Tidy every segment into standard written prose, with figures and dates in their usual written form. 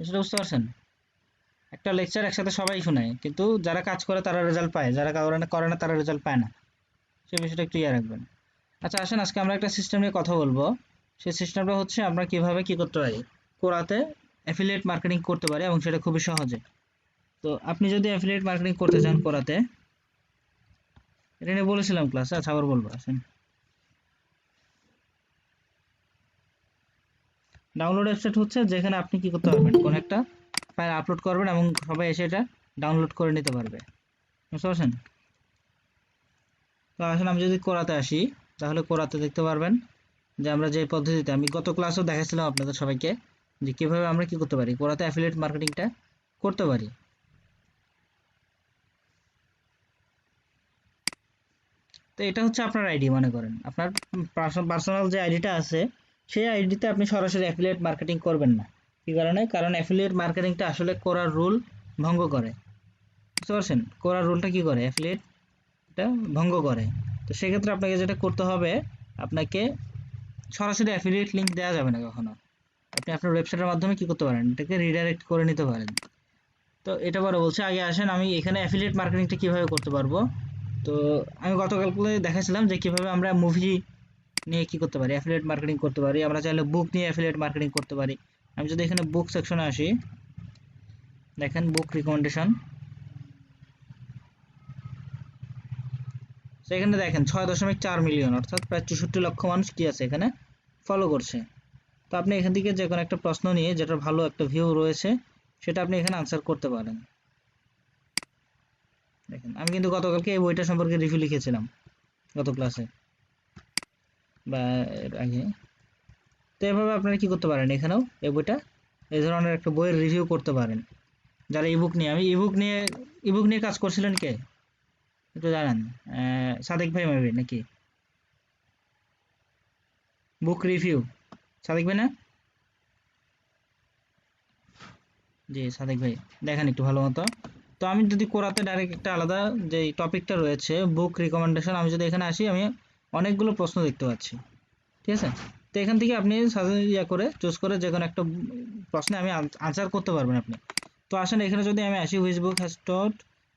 সেটা বুঝতে পারছেন? একটা লেকচার একসাথে সবাই শোনে, কিন্তু যারা কাজ করে তারা রেজাল্ট পায়, যারা করে না তারা রেজাল্ট পায় না। সেই বিষয়টা ক্লিয়ার রাখবেন। আচ্ছা আসেন, আজকে আমরা একটা সিস্টেম নিয়ে কথা বলবো। সেই সিস্টেমটা হচ্ছে আমরা কিভাবে কি করতে পারি, কোরাতে অ্যাফিলিয়েট মার্কেটিং করতে পারি, এবং সেটা খুবই সহজে। তো আপনি যদি অ্যাফিলিয়েট মার্কেটিং করতে চান কোরাতে, এটা নিয়ে বলেছিলাম ক্লাসে, আচ্ছা আবার বলবো। আসেন, ডাউনলোড ওয়েবসাইট হচ্ছে যেখানে আপনি কি করতে পারবেন, কোন একটা ফাইল আপলোড করবেন এবং সবাই এসে এটা ডাউনলোড করে নিতে পারবে। বুঝতে পারছেন? তো আসলে আমি যদি কোরাতে আসি, তাহলে কোরাতে দেখতে পারবেন যে আমরা যে পদ্ধতিতে, আমি গত ক্লাসেও দেখাচ্ছিলাম আপনাদের সবাইকে, যে কিভাবে আমরা কি করতে পারি, কোরাতে অ্যাফিলিয়েট মার্কেটিংটা করতে পারি। তো এটা হচ্ছে আপনার আইডি, মনে করেন আপনার পার্সোনাল যে আইডিটা আছে, সেই আইডিতে আপনি সরাসরি অ্যাফিলিয়েট মার্কেটিং করবেন না। কি কারণে? কারণ অ্যাফিলিয়েট মার্কেটিংটা আসলে কোরার রুল ভঙ্গ করে। বুঝতে পারছেন? কোরার রুলটা কি করে, অ্যাফিলিয়েটটা ভঙ্গ করে। তো সেক্ষেত্রে আপনাকে যেটা করতে হবে, আপনাকে সরাসরি অ্যাফিলিয়েট লিংক দেওয়া যাবে না কখনো। আপনি আপনার ওয়েবসাইটের মাধ্যমে কি করতে পারেন, এটাকে রিডাইরেক্ট করে নিতে পারেন। তো এটা পরে বলছে, আগে আসেন আমি এখানে অ্যাফিলিয়েট মার্কেটিংটা কিভাবে করতে পারবো। তো আমি গতকালকে দেখাচ্ছিলাম যে কিভাবে আমরা মুভি নিয়ে কি করতে পারি, অ্যাফিলিয়েট মার্কেটিং করতে পারি। আমরা চাইলে বুক নিয়ে অ্যাফিলিয়েট মার্কেটিং করতে পারি। আমি যদি এখানে বুক সেকশনে আসি, দেখেন বুক রিকমেন্ডেশন, সেখানে দেখেন 6.4 মিলিয়ন, অর্থাৎ প্রায় 64 লক্ষ মানুষ কি আছে এখানে ফলো করছে। তো আপনি এখান থেকে যে কোনো একটা প্রশ্ন নিয়ে, যেটা ভালো একটা ভিউ রয়েছে, সেটা আপনি এখানে আনসার করতে পারেন। দেখেন আমি কিন্তু গতকালকে এই বইটা সম্পর্কে রিভিউ লিখেছিলাম, গত ক্লাসে বা এর আগে। তো এভাবে আপনারা কি করতে পারেন, এখানেও এই বইটা, এই ধরনের একটা বইয়ের রিভিউ করতে পারেন। যারা ইবুক নিয়ে, আমি ইবুক নিয়ে কাজ করছিলেন কে একটু জানান? সাদেক ভাই মেবি নাকি? বুক রিভিউ সাদেক ভাই না? জি সাদেক ভাই, দেখেন একটু ভালো মতো। তো আমি যদি কোরাতে ডাইরেক্ট একটা আলাদা যে টপিকটা রয়েছে বুক রিকমেন্ডেশন, আমি যদি এখানে আসি, আমি অনেকগুলো প্রশ্ন দেখতে পাচ্ছি। ঠিক আছে? তো এখান থেকে আপনি করে চুজ করে যে কোনো একটা প্রশ্নে আমি আনসার করতে পারবেন আপনি। তো আসেন এখানে যদি আমি আসি, which book has taught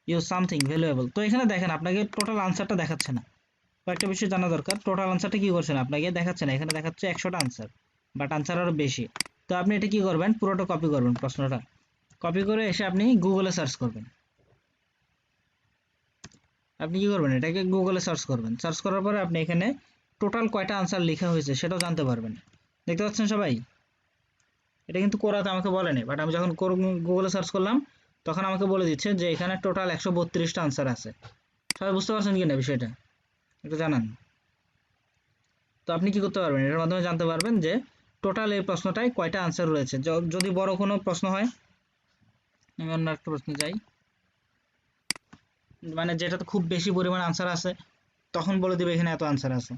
you something valuable, তো এখানে দেখেন আপনাকে টোটাল আনসারটা দেখাচ্ছে না। কয়েকটা বিষয় জানা দরকার, টোটাল আনসারটা কি করছে না, আপনাকে দেখাচ্ছে না। এখানে দেখাচ্ছে 100টা আনসার, বাট আনসার আরও বেশি। তো আপনি এটা কি করবেন, পুরোটা কপি করবেন, প্রশ্নটা কপি করে এসে আপনি গুগলে সার্চ করবেন। আপনি কি করবেন, এটাকে গুগলে সার্চ করবেন। সার্চ করার পরে আপনি এখানে টোটাল কয়টা আনসার লেখা হয়েছে সেটাও জানতে পারবেন। দেখতে পাচ্ছেন সবাই? এটা কিন্তু কোরাতে আমাকে বলেনি, বাট আমি যখন গুগলে সার্চ করলাম, তখন আমাকে বলে দিচ্ছে যে এখানে টোটাল 132টা আনসার আছে। সবাই বুঝতে পারছেন কিনা বিষয়টা, একটু জানান। তো আপনি কি করতে পারবেন, এর মাধ্যমে জানতে পারবেন যে টোটাল এই প্রশ্নটায় কয়টা আনসার রয়েছে। যদি বড় কোনো প্রশ্ন হয়, আমি অন্য একটা প্রশ্ন যাই, মানে যেটাতে খুব বেশি পরিমাণ আনসার আছে, তখন বলে দিবে এখানে এত আনসার আছে।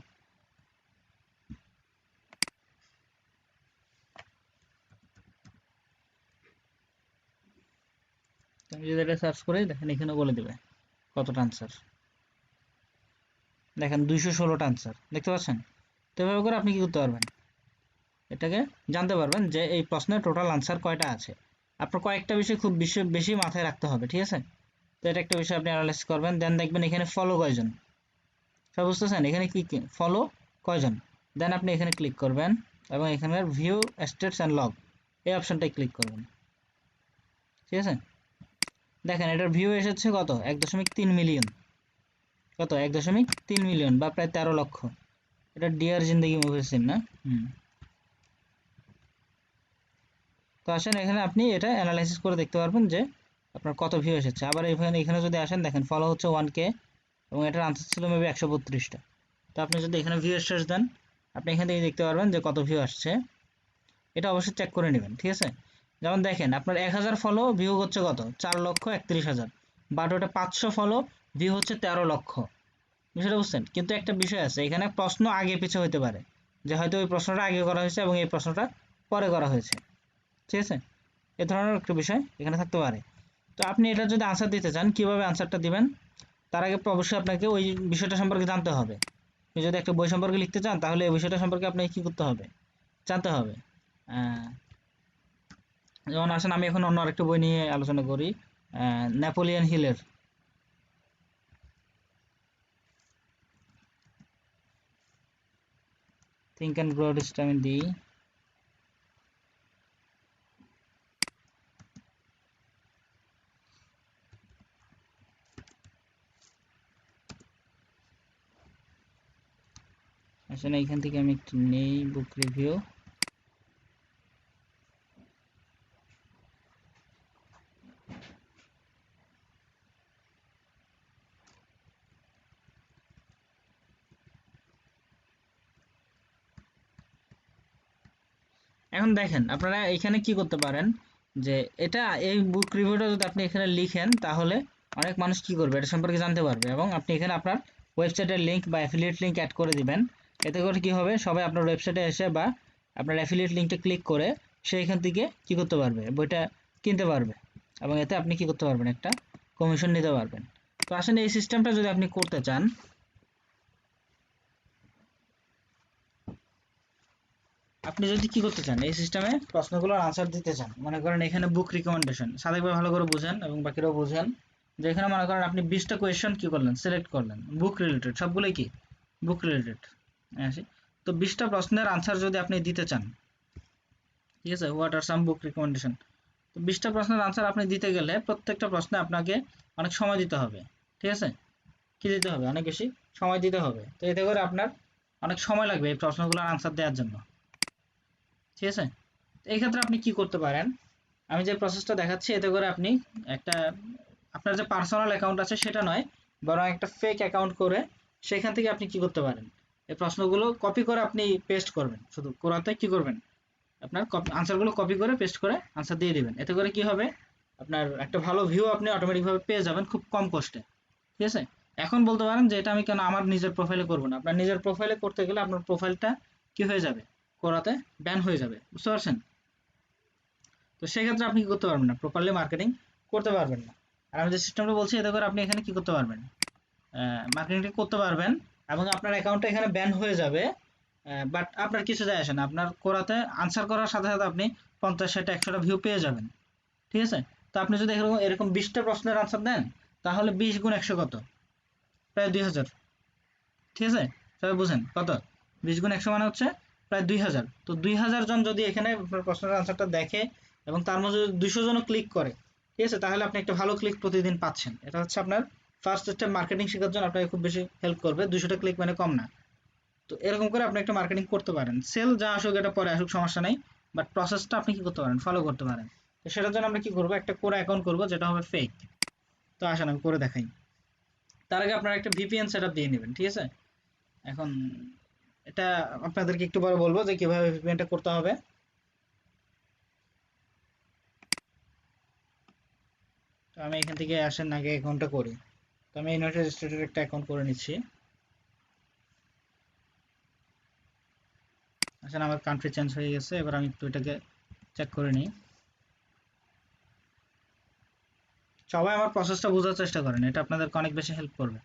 আমি যদি এটা সার্চ করি, দেখেন এখানে বলে দিবে কতটা আনসার। দেখেন 216টা আনসার, দেখতে পাচ্ছেন? তো এভাবে করে আপনি কি করতে পারবেন, এটাকে জানতে পারবেন যে এই প্রশ্নের টোটাল আনসার কয়টা আছে। আপনার কয়েকটা বিষয় খুব বেশি বেশি মাথায় রাখতে হবে, ঠিক আছে? তো এটা একটা বিষয় আপনি অ্যানালাইসিস করবেন। দেন দেখবেন এখানে ফলো কয়জন, সব বুঝতেছেন? এখানে কি কি ফলো কয়জন, দেন আপনি এখানে ক্লিক করবেন এবং এখানের ভিউ স্টেটস অ্যান্ড লগ এই অপশনটাই ক্লিক করবেন। ঠিক আছে? দেখেন এটার ভিউ এসেছে কত, 1.3 মিলিয়ন। কত, 1.3 মিলিয়ন বা প্রায় 13 লক্ষ। এটা ডিয়ার জিন্দেগি মুভির সিন না? হুম। তো আসেন এখানে আপনি এটা অ্যানালাইসিস করে দেখতে পারবেন যে আপনার কত ভিউ এসেছে। আবার এখানে যদি আসেন, দেখেন ফলো হচ্ছে 1K এবং এটার আনসার ছিল মেবি 132টা। তো আপনি যদি এখানে ভিউ সার্চ দেন, আপনি এখান থেকে দেখতে পারবেন যে কত ভিউ আসছে। এটা অবশ্যই চেক করে নেবেন, ঠিক আছে? যেমন দেখেন আপনার 1000 ফলো, ভিউ হচ্ছে কত, 4,31,000, বাট ওটা 500 ফলো, ভিউ হচ্ছে 13 লক্ষ। বিষয়টা বুঝছেন? কিন্তু একটা বিষয় আছে, এখানে প্রশ্ন আগে পিছে হতে পারে, যে হয়তো ওই প্রশ্নটা আগে করা হয়েছে এবং এই প্রশ্নটা পরে করা হয়েছে। ঠিক আছে? এ ধরনের একটা বিষয় এখানে থাকতে পারে। তো আপনি এটা যদি আনসার দিতে চান, কিভাবে আনসারটা দিবেন, তার আগে অবশ্যই আপনাকে ওই বিষয়টা সম্পর্কে জানতে হবে। আপনি যদি একটা বই সম্পর্কে লিখতে চান, তাহলে এই বিষয়টা সম্পর্কে আপনাকে কি করতে হবে, জানতে হবে। যেমন আসেন আমি এখন অন্য আরেকটা বই নিয়ে আলোচনা করি, নেপোলিয়ন হিলের। থিঙ্ক অ্যান্ড গ্রো রিচটা আমি দিই। আসলে এইখান থেকে আমি একটু নেই বুক রিভিউ। এখন দেখেন আপনারা এখানে কি করতে পারেন, যে এটা এই বুক রিভিউটা যদি আপনি এখানে লিখেন তাহলে অনেক মানুষ কি করবে এটা সম্পর্কে জানতে পারবে, এবং আপনি এখানে আপনার ওয়েবসাইটের লিংক বা অ্যাফিলিয়েট লিংক অ্যাড করে দিবেন। এতে করে কি হবে, সবাই আপনার ওয়েবসাইটে এসে বা আপনার অ্যাফিলিয়েট লিংকটা ক্লিক করে সে এখান থেকে কি করতে পারবে, বইটা কিনতে পারবে, এবং এতে আপনি কি করতে পারবেন, একটা কমিশন নিতে পারবেন। তো আসলে এই সিস্টেমটা যদি আপনি করতে চান, আপনি যদি কি করতে চান, এই সিস্টেমে প্রশ্নগুলোর আনসার দিতে চান, মনে করেন এখানে বুক রিকমেন্ডেশন সাদেক ভাই ভালো করে বুঝেন এবং বাকিরাও বুঝেন, যে এখানে মনে করেন আপনি 20টা কোয়েশ্চেন কি করলেন, সিলেক্ট করলেন বুক রিলেটেড, সবগুলোই কি বুক রিলেটেড। আসি, তো 20টা প্রশ্নের আনসার যদি আপনি দিতে চান, ঠিক আছে, what are some book recommendation, তো 20টা প্রশ্নের আনসার আপনি দিতে গেলে প্রত্যেকটা প্রশ্নে আপনাকে অনেক সময় দিতে হবে, ঠিক আছে, কি দিতে হবে, অনেক বেশি সময় দিতে হবে। তো এতে করে আপনার অনেক সময় লাগবে এই প্রশ্নগুলোর আনসার দেওয়ার জন্য, ঠিক আছে। এই ক্ষেত্রে আপনি কি করতে পারেন, আমি যে প্রসেসটা দেখাচ্ছি এতে করে আপনি একটা আপনার যে পার্সোনাল অ্যাকাউন্ট আছে সেটা নয়, বরং একটা ফেক অ্যাকাউন্ট করে সেখান থেকে আপনি কি করতে পারেন, এই প্রশ্নগুলো কপি করে আপনি পেস্ট করবেন, শুধু কোরাতে কি করবেন, আপনার আনসারগুলো কপি করে পেস্ট করে আনসার দিয়ে দিবেন। এতে করে কি হবে, আপনার একটা ভালো ভিউ আপনি অটোমেটিকভাবে পেয়ে যাবেন খুব কম কষ্টে, ঠিক আছে। এখন বলতে পারেন যে এটা আমি কেন আমার নিজের প্রোফাইলে করব না, আপনার নিজের প্রোফাইলে করতে গেলে আপনার প্রোফাইলটা কি হয়ে যাবে, কোরাতে ব্যান হয়ে যাবে, বুঝতে পারছেন। তো সেক্ষেত্রে আপনি কি করতে পারবেন না, প্রপারলি মার্কেটিং করতে পারবেন না। আর আমি যে সিস্টেমটা বলছি এতে করে আপনি এখানে কি করতে পারবেন, মার্কেটিংটা করতে পারবেন, এবং আপনার অ্যাকাউন্টটা এখানে ব্যান হয়ে যাবে, বাট আপনার কিছু যায় আসে না, আপনার কোরাতে আনসার করার সাথে সাথে আপনি 50, 60, 100টা ভিউ পেয়ে যাবেন, ঠিক আছে। তো আপনি যদি এরকম এরকম 20টা প্রশ্নের আনসার দেন, তাহলে 20 গুণ 100 কত, প্রায় 2000, ঠিক আছে। সবাই বুঝেন কত, 20 গুণ 100 মানে হচ্ছে প্রায় 2000। তো 2000 জন যদি এখানে আপনার প্রশ্নের আনসারটা দেখে এবং তার মধ্যে যদি 200 জনও ক্লিক করে, ঠিক আছে, তাহলে আপনি একটা ভালো ক্লিক প্রতিদিন পাচ্ছেন। এটা হচ্ছে আপনার ফার্স্ট স্টেপ, মার্কেটিং শেখার জন্য আপনাকে খুব বেশি হেল্প করবে, 200টা ক্লিক মানে কম না। তো এরকম করে আপনি একটা মার্কেটিং করতে পারেন, সেল যা আসুক এটা পরে আসুক সমস্যা নেই, বাট প্রসেসটা আপনি কি করতে পারেন, ফলো করতে পারেন। তো সেটার জন্য আমরা কি করবো, একটা কোরা অ্যাকাউন্ট করবো যেটা হবে ফেক। তো আসেন আমি করে দেখাই। তার আগে আপনারা একটা ভিপিএন সেটআপ দিয়ে নেবেন, ঠিক আছে। এখন এটা আপনাদেরকে একটু পরে বলবো যে কিভাবে ভিপিএনটা করতে হবে। তো আমি এখান থেকে আসেন আগে অ্যাকাউন্টটা করি। তো আমি ইউনাইটেড স্টেটের একটা অ্যাকাউন্ট করে নিচ্ছি। আসেন আমার কান্ট্রি চেঞ্জ হয়ে গেছে, এবার আমি একটু এটাকে চেক করে নিই। সবাই আমার প্রসেসটা বোঝার চেষ্টা করেন, এটা আপনাদেরকে অনেক বেশি হেল্প করবে।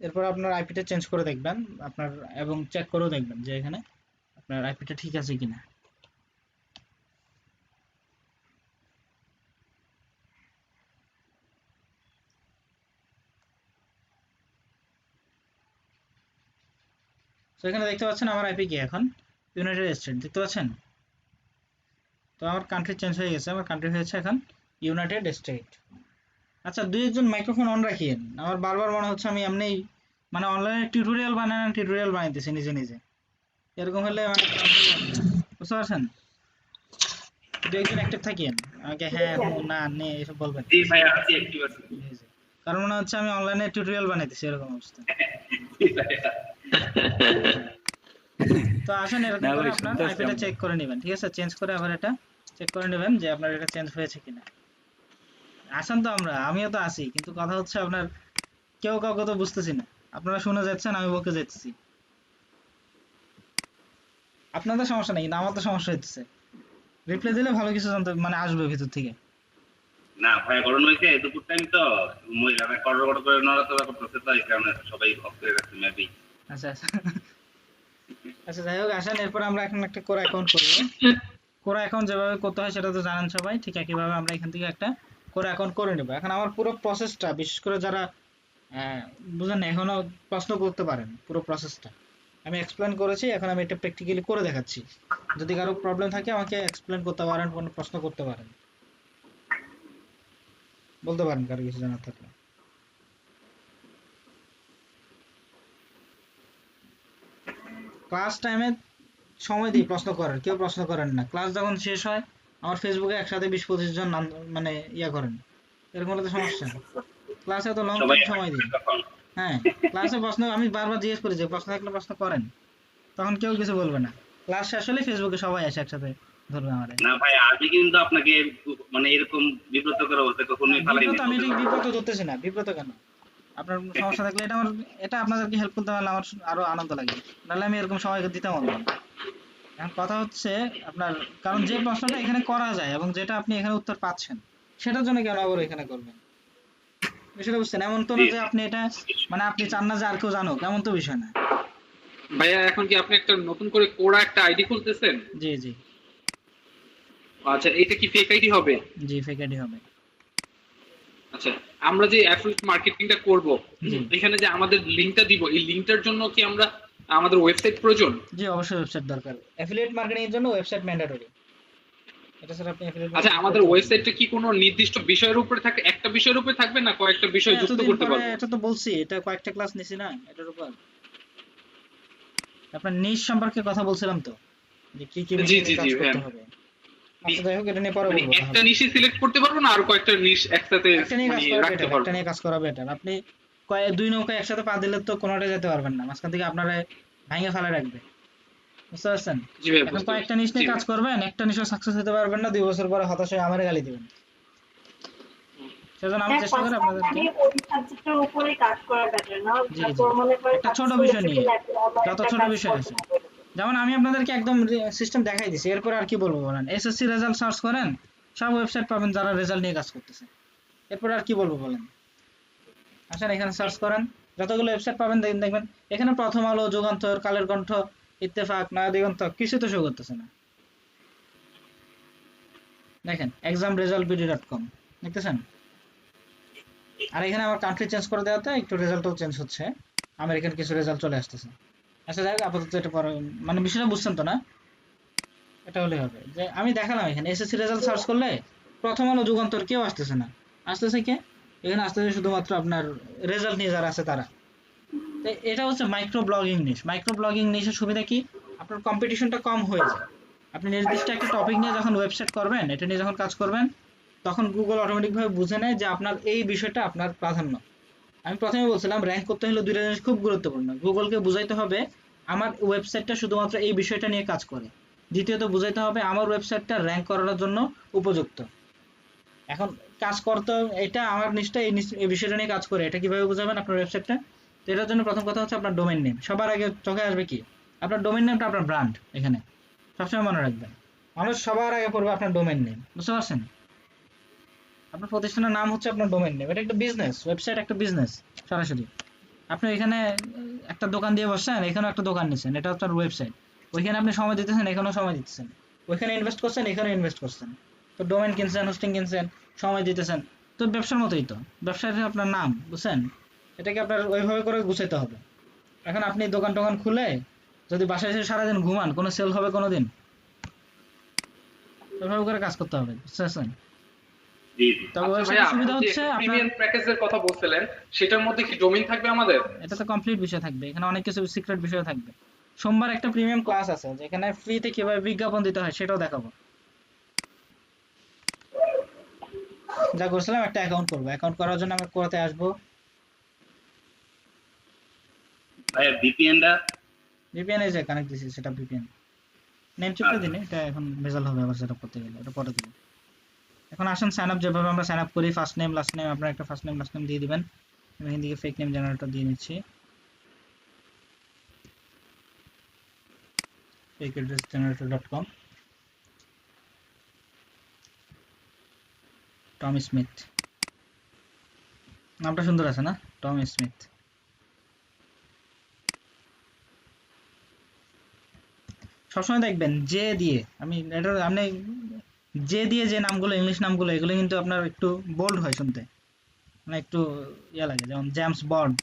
এরপর আপনার আইপিটা চেঞ্জ করে দেখবেন আপনার, এবং চেক করেও দেখবেন যে এখানে আপনার আইপিটা ঠিক আছে কিনা। তো এখানে দেখতে পাচ্ছেন আমার আইপি কি এখন ইউনাইটেড স্টেট, দেখতে পাচ্ছেন। তো আমার কান্ট্রি চেঞ্জ হয়ে গেছে, আমার কান্ট্রি হয়েছে এখন ইউনাইটেড স্টেট। আচ্ছা, দুই একজন মাইক্রোফোন অন রাখিয়েন, আমার বারবার মনে হচ্ছে আমি এমনি মানে অনলাইনে টিউটোরিয়াল বানানো টিউটোরিয়াল বানাইতেছি নিজে নিজে, এরকম হলে মানে বুঝতে পারছেন। দু একজন অ্যাক্টিভ থাকিয়েন, আমাকে হ্যাঁ হু না নে এসব বলবেন, জি ভাই আছি অ্যাক্টিভ আছি। জি, জি। কারণ মনে হচ্ছে আমি অনলাইনে টিউটোরিয়াল বানাইতেছি এরকম অবস্থা। জি ভাই। তো আসেন এরকম না করে ভাই আপনার শুনতেছি আইপিটা আমরা। চেক করে নেবেন, ঠিক আছে, চেঞ্জ করে আবার এটা চেক করে নেবেন যে আপনার এটা চেঞ্জ হয়েছে কিনা। আসেন তো, আমিও তো আছি, কিন্তু কথা হচ্ছে আপনার কেউ কাউকে তো বুঝতেছি না, আপনারা শুনে যাচ্ছেন আমি বকে যাচ্ছি, আপনাদের সমস্যা নেই, কিন্তু আমার তো সমস্যা হচ্ছে। রিপ্লাই দিলে ভালো কিছু জানতে মানে আসবে ভিতর থেকে। না ভাই গরম হয়েছে দুপুর টাইম তো মহিলারা কড় করে নড়াচড়া করতেছে, তো এই কারণে সবাই অফ করে রাখছে মেবি। আচ্ছা, আচ্ছা। আচ্ছা যাই হোক, আসেন এরপর আমরা এখন একটা কোরা অ্যাকাউন্ট করব। কোরা অ্যাকাউন্ট যেভাবে করতে হয় সেটা তো জানেন সবাই, ঠিক একইভাবে আমরা এখান থেকে একটা কোরা অ্যাকাউন্ট করে নেব। এখন আমার পুরো প্রসেসটা, বিশেষ করে যারা বুঝেন না, এখনো প্রশ্ন করতে পারেন পুরো প্রসেসটা আমি এক্সপ্লেন করেছি, এখন আমি এটা প্র্যাকটিক্যালি করে দেখাচ্ছি। যদি কারো প্রবলেম থাকে আমাকে এক্সপ্লেন করতে পারেন, কোনো প্রশ্ন করতে পারেন, বলতে পারেন কারো কিছু জানার থাকলে। ক্লাস টাইমে সময় দিই প্রশ্ন করার, কেউ প্রশ্ন করেন না। ক্লাস যখন শেষ হয় আমার ফেসবুকে একসাথে 20-25 জন নাম মানে ইয়া করেন, এরকম হলে তো সমস্যা। ক্লাসে তো লং সবাই টাইম সময় দিই। তখন হ্যাঁ, ক্লাসে প্রশ্ন আমি বারবার জিজ্ঞেস করি যে প্রশ্ন থাকলে প্রশ্ন করেন, তখন কেউ কিছু বলবে না। ক্লাস শেষ হলে ফেসবুকে সবাই আসে একসাথে ধরবে আমারে। না ভাই, আমি কিন্তু আপনাকে মানে এরকম বিব্রতকর অবস্থা না কখনোই বিব্রত, ফেলাইনি আমি বলতে ঠিক পারবো। বিব্রত ধরতেছি না। বিব্রত কেন? আপনার কোনো সমস্যা থাকলে এটা আমার, এটা আপনাদেরকে হেল্প করতে পারলে আমার আরো আনন্দ লাগে, নাহলে আমি এরকম সবাইকে দিতাম না। এখন কথা হচ্ছে আপনার, কারণ যে প্রশ্নটা এখানে করা যায় এবং যেটা আপনি এখানে উত্তর পাচ্ছেন, সেটার জন্য কেন আবার এখানে করবেন? বিষয়টা বুঝছেন? এমন তো না জি যে আপনি এটা মানে আপনি চান না যে আর কেউ জানুক, এমন তো বিষয় না। ভাইয়া এখন কি আপনি একটা নতুন করে কোরা একটা আইডি খুলতেছেন? জি জি আচ্ছা, এটা কি ফেক আইডি হবে? জি, ফেক আইডি হবে। আচ্ছা, আমরা যে অ্যাফিলিয়েট মার্কেটিংটা করব, জি এখানে যে আমাদের লিংকটা দিব, এই লিংকটার জন্য কি আমরা আমাদের ওয়েবসাইট প্রয়োজন? জি, অবশ্যই ওয়েবসাইট দরকার। অ্যাফিলিয়েট মার্কেটিং এর জন্য ওয়েবসাইট ম্যান্ডেটরি। এটা ছাড়া আপনি অ্যাফিলিয়েট আচ্ছা, মার্কেটিং আমাদের করতে পারবেন না। ওয়েবসাইটটা কি কোনো নির্দিষ্ট বিষয়ের উপরে থাকে, একটা বিষয়ের উপরে থাকবে, না কয়েকটা বিষয় যুক্ত এতদিন করতে পরে পারবো? এটা তো বলছি, এটা কয়েকটা ক্লাস নিছি না এটার উপর। আপনার নিশ সম্পর্কে কথা বলছিলাম তো, যে কি কি জি বিষয় জি নিয়ে জি কাজ ভাইয়া। করতে হবে। আচ্ছা যাই হোক, এটা নিয়ে পরে মানে বলবো একটা তাহলে। নিশই সিলেক্ট করতে পারবো না, আর কয়েকটা নিশ একসাথে একটা নিয়ে কাজ মানে করা রাখতে বেটার, একটা পারবো? নিয়ে কাজ করা বেটার। আপনি দুই নৌকা একসাথে পা দিলে তো কোনোটা যেতে পারবেন না, মাঝখান থেকে আপনারা ভাঙে ফেলা রাখবে। বুঝতে পারছেন? জি ভাইয়া, এখন বুঝতে কয়েকটা পারছি। নিশ জি নিয়ে কাজ ভাইয়া। করবেন, একটা নিশও সাকসেস হতে পারবেন না, 2 বছর পরে হতাশ হয়ে আমারে গালি দিবেন। সেজন্য আমি হ্যাঁ, চেষ্টা করি ফার্স্ট টাইম আপনাদেরকে। আমি ওই সাবজেক্টের উপরেই কাজ করা বেটার না? জি জি, তারপর মনে করেন একটা ছোট বিষয় সাকসেসফুলি নিয়ে, অন্য যত একটা ছোট কাজ বিষয় করতে আছে। হবে। যেমন আমি আপনাদেরকে একদম সিস্টেম দেখাই দিছি, এরপর আর কি বলবো বলেন? এসএসসি রেজাল্ট সার্চ করেন, সব ওয়েবসাইট পাবেন যারা রেজাল্ট নিয়ে কাজ করতেছে। এরপর আর কি বলবো বলেন? আসেন এখানে সার্চ করেন, যতগুলো ওয়েবসাইট পাবেন দেখবেন এখানে প্রথম আলো, যুগান্তর, কালের কণ্ঠ, ইত্তেফাক, নয়া দিগন্ত কিছু তো শো করতেছে না। দেখেন examresultbd.com দেখতেছেন? আর এখানে আমার কান্ট্রি চেঞ্জ করে দেওয়াতে একটু রেজাল্টও চেঞ্জ হচ্ছে, আমেরিকান কিছু রেজাল্ট চলে আসতেছে। আচ্ছা যাই হোক, আপাতত এটা পরে, মানে বিষয়টা বুঝছেন তো না? এটা হলে হবে যে আমি দেখালাম এখানে এসএসসি রেজাল্ট সার্চ করলে প্রথম আলো, যুগান্তর কেউ আসতেছে না। আসতেছে কে? এখানে আসতেছে শুধুমাত্র আপনার রেজাল্ট নিয়ে যারা আছে তারা। তো এটা হচ্ছে মাইক্রো ব্লগিং নিশ। মাইক্রো ব্লগিং নিশের সুবিধা কি? আপনার কম্পিটিশনটা কম হয়ে যায়। আপনি নির্দিষ্ট একটা টপিক নিয়ে যখন ওয়েবসাইট করবেন, এটা নিয়ে যখন কাজ করবেন, তখন গুগল অটোমেটিক ভাবে বুঝে নেয় যে আপনার এই বিষয়টা আপনার প্রাধান্য। আমি প্রথমে বলছিলাম র্যাঙ্ক করতে হলে দুইটা জিনিস খুব গুরুত্বপূর্ণ। গুগলকে বুঝাইতে হবে আমার ওয়েবসাইটটা শুধুমাত্র এই বিষয়টা নিয়ে কাজ করে। দ্বিতীয়ত বুঝাইতে হবে আমার ওয়েবসাইটটা র্যাঙ্ক করানোর জন্য উপযুক্ত। এখন কাজ করতে, এটা আমার নিশ্চয় এই বিষয়টা নিয়ে কাজ করে, এটা কিভাবে বুঝাবেন আপনার ওয়েবসাইটটা? তো এটার জন্য প্রথম কথা হচ্ছে আপনার ডোমেইন নেম। সবার আগে চোখে আসবে কি? আপনার ডোমেইন নেমটা, আপনার ব্র্যান্ড। এখানে সবসময় মনে রাখবেন, মানুষ সবার আগে পড়বে আপনার ডোমেইন নেম। বুঝতে পারছেন? আপনার প্রতিষ্ঠানের নাম হচ্ছে আপনার ডোমেইন নেম। এটা একটা বিজনেস, ওয়েবসাইট একটা বিজনেস সরাসরি। আপনি এখানে একটা দোকান দিয়ে বসছেন, এখানেও একটা দোকান নিচ্ছেন, এটা আপনার ওয়েবসাইট। ওইখানে আপনি সময় দিতেছেন, এখানেও সময় দিতেছেন। ওইখানে ইনভেস্ট করছেন, এখানে ইনভেস্ট করছেন। তো ডোমেইন কিনছেন, হোস্টিং কিনছেন, সময় দিতেছেন। তো ব্যবসার মতোই তো, ব্যবসায় আপনার নাম, বুঝছেন? এটাকে আপনার ওইভাবে করে গুছাইতে হবে। এখন আপনি দোকান টোকান খুলে যদি বাসায় এসে সারাদিন ঘুমান, কোনো সেল হবে কোনোদিন? ওইভাবে করে কাজ করতে হবে, বুঝতে পারছেন? জি জি। তবে আচ্ছা ভাইয়া, ওয়েবসাইটের আপনি সুবিধা যে হচ্ছে একটা আপনার, প্রিমিয়াম প্যাকেজের কথা বলছিলেন, সেটার মধ্যে কি ডোমেইন থাকবে আমাদের? এটা তো কমপ্লিট বিষয় থাকবে, এখানে অনেক কিছু সিক্রেট বিষয় থাকবে। সোমবার একটা প্রিমিয়াম ক্লাস আছে যেখানে ফ্রিতে কিভাবে বিজ্ঞাপন দিতে হয় সেটাও দেখাবো। যা করছিলাম, একটা অ্যাকাউন্ট করবো, অ্যাকাউন্ট করার জন্য আমি কোথাতে আসবো? ভাইয়া ভিপিএনটা ভিপিএন এই যে কানেক্ট দিছি, সেটা ভিপিএন নেম চিপটা দিন, এটা এখন ভেজাল হবে আবার সেটআপ করতে গেলে, এটা পরে দিব। এখন আসেন সাইন আপ, যেভাবে আমরা সাইন আপ করি, ফার্স্ট নেম লাস্ট নেম, আপনার একটা ফার্স্ট নেম লাস্ট নেম দিয়ে দিবেন। আমি এখান থেকে ফেক নেম জেনারেটর দিয়ে নিচ্ছি, fakeaddressgenerator.com, টম স্মিথ। নামটা সুন্দর আছে না? Tom Smith. সবসময় দেখবেন যে দিয়ে, আমি এটা আপনি যে দিয়ে যে নামগুলো ইংলিশ নামগুলো এগুলো কিন্তু আপনার একটু বোল্ড হয় শুনতে, মানে একটু ইয়া লাগে, যেমন জেমস বন্ড,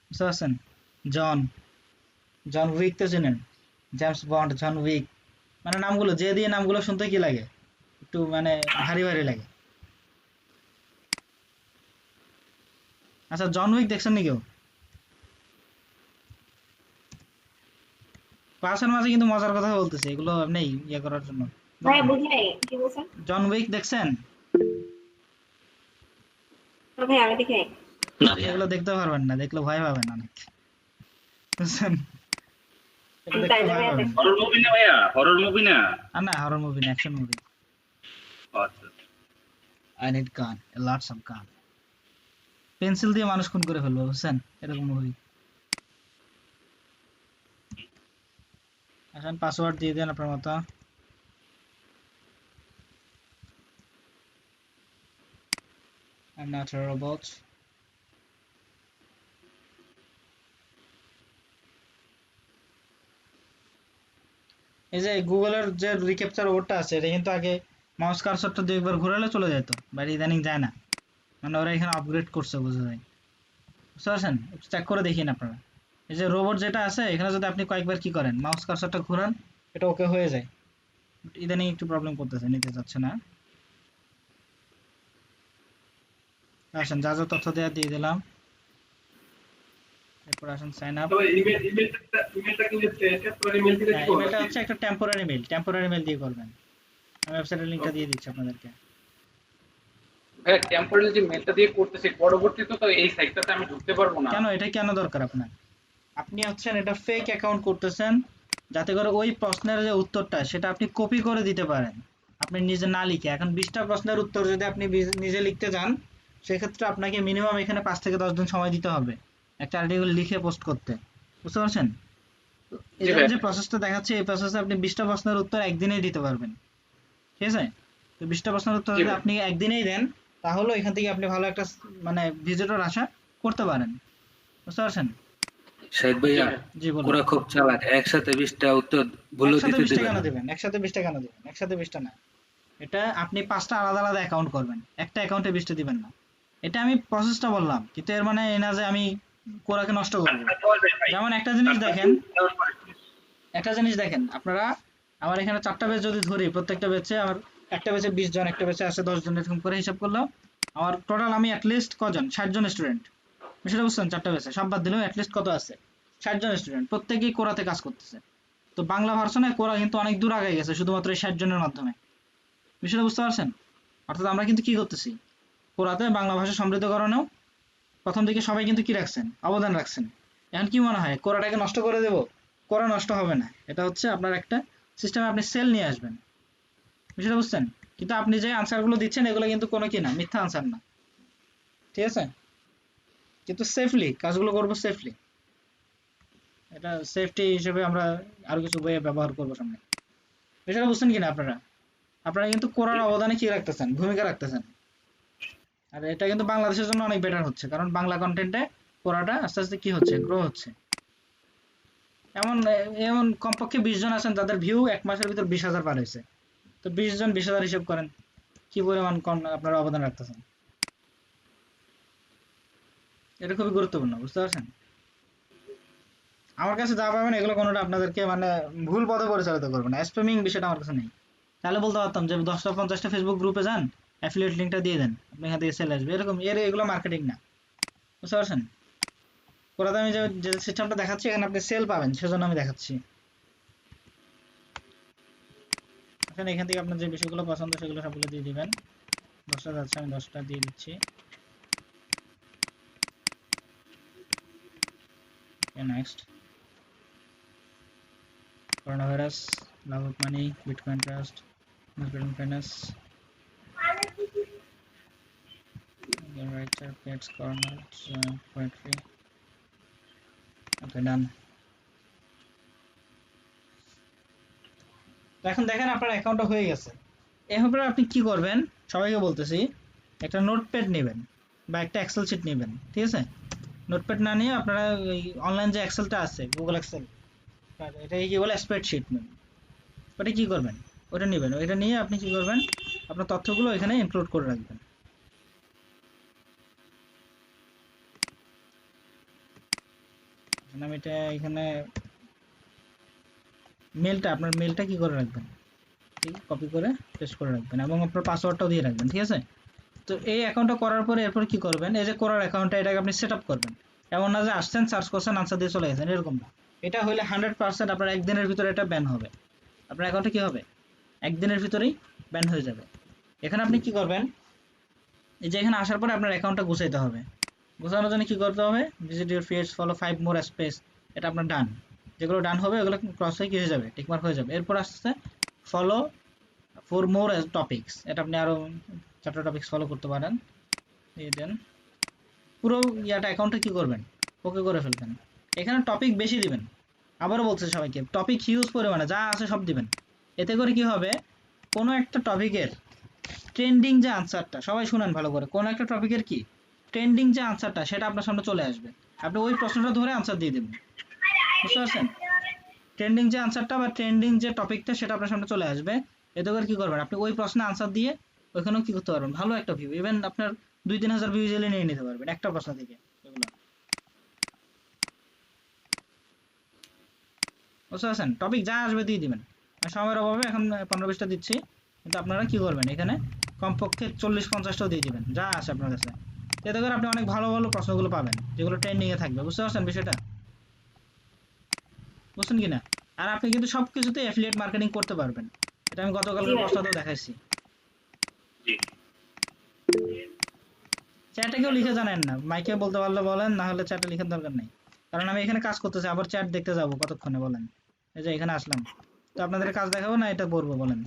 বুঝতে পারছেন? জন, জন উইক তো চেনেন, জেমস বন্ড, জন উইক, মানে নামগুলো যে দিয়ে নামগুলো শুনতে কি লাগে, একটু মানে ভারী ভারী লাগে। আচ্ছা জন উইক দেখছেন নি কেউ? ক্লাসের মাঝে কিন্তু মজার কথা বলতেছে, এগুলো আপনি ইয়ে করার জন্য। ভাই বুঝি নাই কি বলছেন? জন উইক দেখছেন? না ভাই আমি দেখি নাই। না ভাইয়া। এগুলো দেখতে পারবেন না, দেখলে ভয় পাবেন অনেক, বুঝছেন? এগুলো দেখতে তাইলে ভয় ভাইয়া পাবেন। হরর মুভি না ভাইয়া, হরর মুভি না? আর না, হরর মুভি না, অ্যাকশন মুভি। আচ্ছা আই নিড গান, লটস অফ গান। পেন্সিল দিয়ে মানুষ খুন করে ফেলবো, বুঝছেন? এরকম মুভি। এখন পাসওয়ার্ড দিয়ে দেন আপনার মতো। I'm not a robot. এই যে গুগলের যে রিক্যাপচার ওটা আছে, এটা কিন্তু আগে মাউস কার্সরটা দিয়ে একবার ঘোরালে চলে যেত, বাট ইদানিং যায় না, মানে ওরা এখানে আপগ্রেড করছে, বোঝা যায়। বুঝতে পারছেন? একটু চেক করে দেখিন আপনারা। এই যে রোবট যেটা আছে, এখানে যদি আপনি কয়েকবার কি করেন, মাউস কার্সরটা ঘোরান, এটা ওকে হয়ে যায়। ইদানিং একটু প্রবলেম করতেছে, নিতে চাচ্ছে না। আসেন, যা যা তথ্য দেওয়া দিয়ে দিলাম, এরপর আসেন সাইন আপ। ইমেলটা হচ্ছে একটা টেম্পোরারি মেল, টেম্পোরারি মেল দিয়ে করবেন। আমি ওয়েবসাইটের লিংকটা দিয়ে দিচ্ছি আপনাদেরকে। ভাইয়া টেম্পোরারি যে মেলটা দিয়ে করতেছি, পরবর্তীতে তো এই সাইটটাতে আমি ঢুকতে পারবো না। কেন এটা কেন দরকার আপনার? আপনি হচ্ছেন এটা ফেক অ্যাকাউন্ট করতেছেন, যাতে করে ওই প্রশ্নের যে উত্তরটা সেটা আপনি কপি করে দিতে পারেন, আপনি নিজে না লিখে। এখন 20টা প্রশ্নের উত্তর যদি আপনি নিজে লিখতে যান, সেক্ষেত্রে আপনাকে মিনিমাম এখানে 5 থেকে 10 দিন সময় দিতে হবে একটা আর্টিকেল লিখে পোস্ট করতে, বুঝতে পারছেন? এই যে প্রসেসটা দেখাচ্ছে, এই প্রসেসে আপনি 20টা প্রশ্নের উত্তর একদিনেই দিতে পারবেন, ঠিক আছে? তো 20টা প্রশ্নের উত্তর যদি আপনি একদিনেই দেন, তাহলে এখান থেকে আপনি ভালো একটা মানে ভিজিটর আশা করতে পারেন, বুঝতে পারছেন? শাহিদ ভাইয়া, জি বলুন। ওরা খুব চালাক, একসাথে 20টা উত্তর ভুল একসাথে দিতে 20টা দেবে কেন না। দেবেন? একসাথে 20টা কেন দেবেন? একসাথে 20টা না, এটা আপনি 5টা আলাদা আলাদা অ্যাকাউন্ট করবেন, একটা অ্যাকাউন্টে 20টা দিবেন না। এটা আমি প্রসেসটা বললাম, কিন্তু এর মানে এই না যে আমি কোরাকে নষ্ট করব। যেমন একটা জিনিস দেখেন আপনারা, আমার এখানে 4টা ব্যাচ যদি ধরি, প্রত্যেকটা ব্যাচে আমার একটা ব্যাচে 20 জন, একটা ব্যাচে আসে 10 জন, এরকম করে হিসাব করলাম আমার টোটাল আমি অ্যাটলিস্ট কজন, 60 জন স্টুডেন্ট, সেটা বুঝছেন? 4টা ব্যাচে সব বাদ দিলেও অ্যাটলিস্ট কত আছে, 60 জন স্টুডেন্ট, প্রত্যেকেই কোরাতে কাজ করতেছে। তো বাংলা ভার্সনে কোরা কিন্তু অনেক দূর আগে গেছে শুধুমাত্র এই 60 জনের মাধ্যমে, বিষয়টা বুঝতে পারছেন? অর্থাৎ আমরা কিন্তু কি করতেছি, কোরাতে বাংলা ভাষা সমৃদ্ধকরণেও প্রথম দিকে সবাই কিন্তু কি রাখছেন, অবদান রাখছেন। এখন কি মনে হয় কোরাটাকে নষ্ট করে দেব? কোরা নষ্ট হবে না, এটা হচ্ছে আপনার একটা সিস্টেমে আপনি সেল নিয়ে আসবেন, বিষয়টা বুঝছেন? কিন্তু আপনি যে আনসারগুলো দিচ্ছেন এগুলো কিন্তু কোনো কি না, মিথ্যা আনসার না, ঠিক আছে? কিন্তু সেফলি কাজগুলো করবো, সেফলি, এটা সেফটি হিসেবে আমরা আরো কিছু বইয়ে ব্যবহার করবো সামনে, বিষয়টা বুঝছেন কিনা আপনারা? আপনারা কিন্তু কোরার অবদানে কি রাখতেছেন, ভূমিকা রাখতেছেন। আর এটা কিন্তু বাংলাদেশের জন্য অনেক বেটার হচ্ছে, কারণ বাংলা কন্টেন্টে কোরাটা আস্তে আস্তে কি হচ্ছে, গ্রো হচ্ছে। এমন এমন কমপক্ষে 20 জন আছেন যাদের ভিউ 1 মাসের ভিতর 20,000 পার হয়েছে। তো 20 জন 20,000 হিসেব করেন কি পরিমাণ আপনারা অবদান রাখতেছেন। এটা খুবই গুরুত্বপূর্ণ, বুঝতে পারছেন? আমার কাছে যা পাবেন এগুলো কোনোটা আপনাদেরকে মানে ভুল পথে পরিচালিত করবে না, স্প্যামিং বিষয়টা আমার কাছে নেই। তাহলে বলতে পারতাম যে 10টা 50টা ফেসবুক গ্রুপে যান, অ্যাফিলিয়েট লিংকটা দিয়ে দেন, আপনি এখান থেকে সেল আসবে, এরকম এগুলো মার্কেটিং না, বুঝতে পারছেন? কোরাতে আমি যে সিস্টেমটা দেখাচ্ছি, এখানে আপনি সেল পাবেন, সেজন্য আমি দেখাচ্ছি। এখানে এখান থেকে আপনার যে বিষয়গুলো পছন্দ সেগুলো সবগুলো দিয়ে দিবেন। 10টা যাচ্ছে, আমি 10টা দিয়ে দিচ্ছি। Next, coronavirus, love of money, Bitcoin trust, Bitcoin finance, the writer, pets, corner, poetry. Okay, done. তো এখন দেখেন আপনার অ্যাকাউন্টটা হয়ে গেছে। এরপরে আপনি কি করবেন, সবাইকে বলতেছি, একটা নোটপ্যাড নেবেন বা একটা এক্সেল শিট নেবেন, ঠিক আছে? নোটপ্যাড না নিয়ে আপনারা ওই অনলাইন যে এক্সেলটা আছে, গুগল এক্সেল, এটা কি বলে, স্প্রেডশিট নেবেন। ওটা কি করবেন, ওটা নেবেন, ওইটা নিয়ে আপনি কি করবেন, আপনার তথ্যগুলো এখানে ইনক্লুড করে রাখবেন। আমি এটা এখানে আপনার মেলটা কি করে রাখবেন, ঠিক কপি করে পেস্ট করে রাখবেন এবং আপনার পাসওয়ার্ডটাও দিয়ে রাখবেন, ঠিক আছে। তো এই অ্যাকাউন্টটা করার পরে এরপর কি করবেন, এই যে করার অ্যাকাউন্টটা এটাকে আপনি সেট আপ করবেন। এমন না যে আসছেন সার্চ করছেন আনসার দিয়ে চলে গেছেন, এরকম না। এটা হলে 100% আপনার একদিনের ভিতরে এটা ব্যান হবে, আপনার অ্যাকাউন্টে কি হবে, একদিনের ভিতরেই ব্যান হয়ে যাবে। এখানে আপনি কি করবেন, এই যে এখানে আসার পরে আপনার অ্যাকাউন্টটা গুছাইতে হবে। গোছানোর জন্য কি করতে হবে, visit your page, follow 5 more space, এটা আপনার ডান। যেগুলো ডান হবে ওগুলো ক্রস হয়ে কি হয়ে যাবে, টিকমার্ক হয়ে যাবে। এরপর আসছে ফলো 4 মোর টপিকস, এটা আপনি আরো 4টা টপিকস ফলো করতে পারেন। এই দেন পুরো ইয়াটা অ্যাকাউন্টে কি করবেন, ওকে করে ফেলবেন। এখানে টপিক বেশি দিবেন, আবারও বলছে সবাইকে টপিক হিউজ পরিমাণে যা আছে সব দিবেন। এতে করে কি হবে, কোনো একটা টপিকের ট্রেন্ডিং যে আনসারটা, সবাই শুনেন ভালো করে, কোনো একটা টপিকের কি ট্রেন্ডিং যে আনসারটা সেটা আপনার সামনে চলে আসবে, আপনি ওই প্রশ্নটা ধরে আনসার দিয়ে দেবেন, বুঝতে পারছেন। ট্রেন্ডিং যে আনসারটা বা ট্রেন্ডিং যে টপিকটা সেটা আপনার সামনে চলে আসবে। এতে করে কি করবেন, আপনি ওই প্রশ্নে আনসার দিয়ে ওইখানেও কি করতে পারবেন, ভালো একটা ভিউ, ইভেন আপনার 2-3 হাজার ভিউ ইজিলি নিয়ে নিতে পারবেন একটা প্রশ্ন থেকে এগুলো, বুঝতে পারছেন। টপিক যা আসবে দিয়ে দিবেন, সময়ের অভাবে এখন 15-20টা দিচ্ছি, কিন্তু আপনারা কি করবেন, এখানে কমপক্ষে 40-50টাও দিয়ে দিবেন যা আসে আপনার কাছে। এতে করে আপনি অনেক ভালো ভালো প্রশ্নগুলো পাবেন যেগুলো ট্রেন্ডিং এ থাকবে, বুঝতে পারছেন বিষয়টা, বুঝছেন কিনা। আর আপনি কিন্তু সবকিছুতে অ্যাফিলিয়েট মার্কেটিং করতে পারবেন, এটা আমি গতকালকে প্রশ্নতেও দেখাইছি। জি চ্যাটে কেউ লিখে জানেন না, মাইকে বলতে পারলে বলেন, না হলে চ্যাটে লিখার দরকার নেই, কারণ আমি এখানে কাজ করতেছি, আবার চ্যাট দেখতে যাবো কতক্ষণে বলেন। এই যে এখানে আসলাম, তো আপনাদের কাজ দেখাবো না এটা করবো বলেন।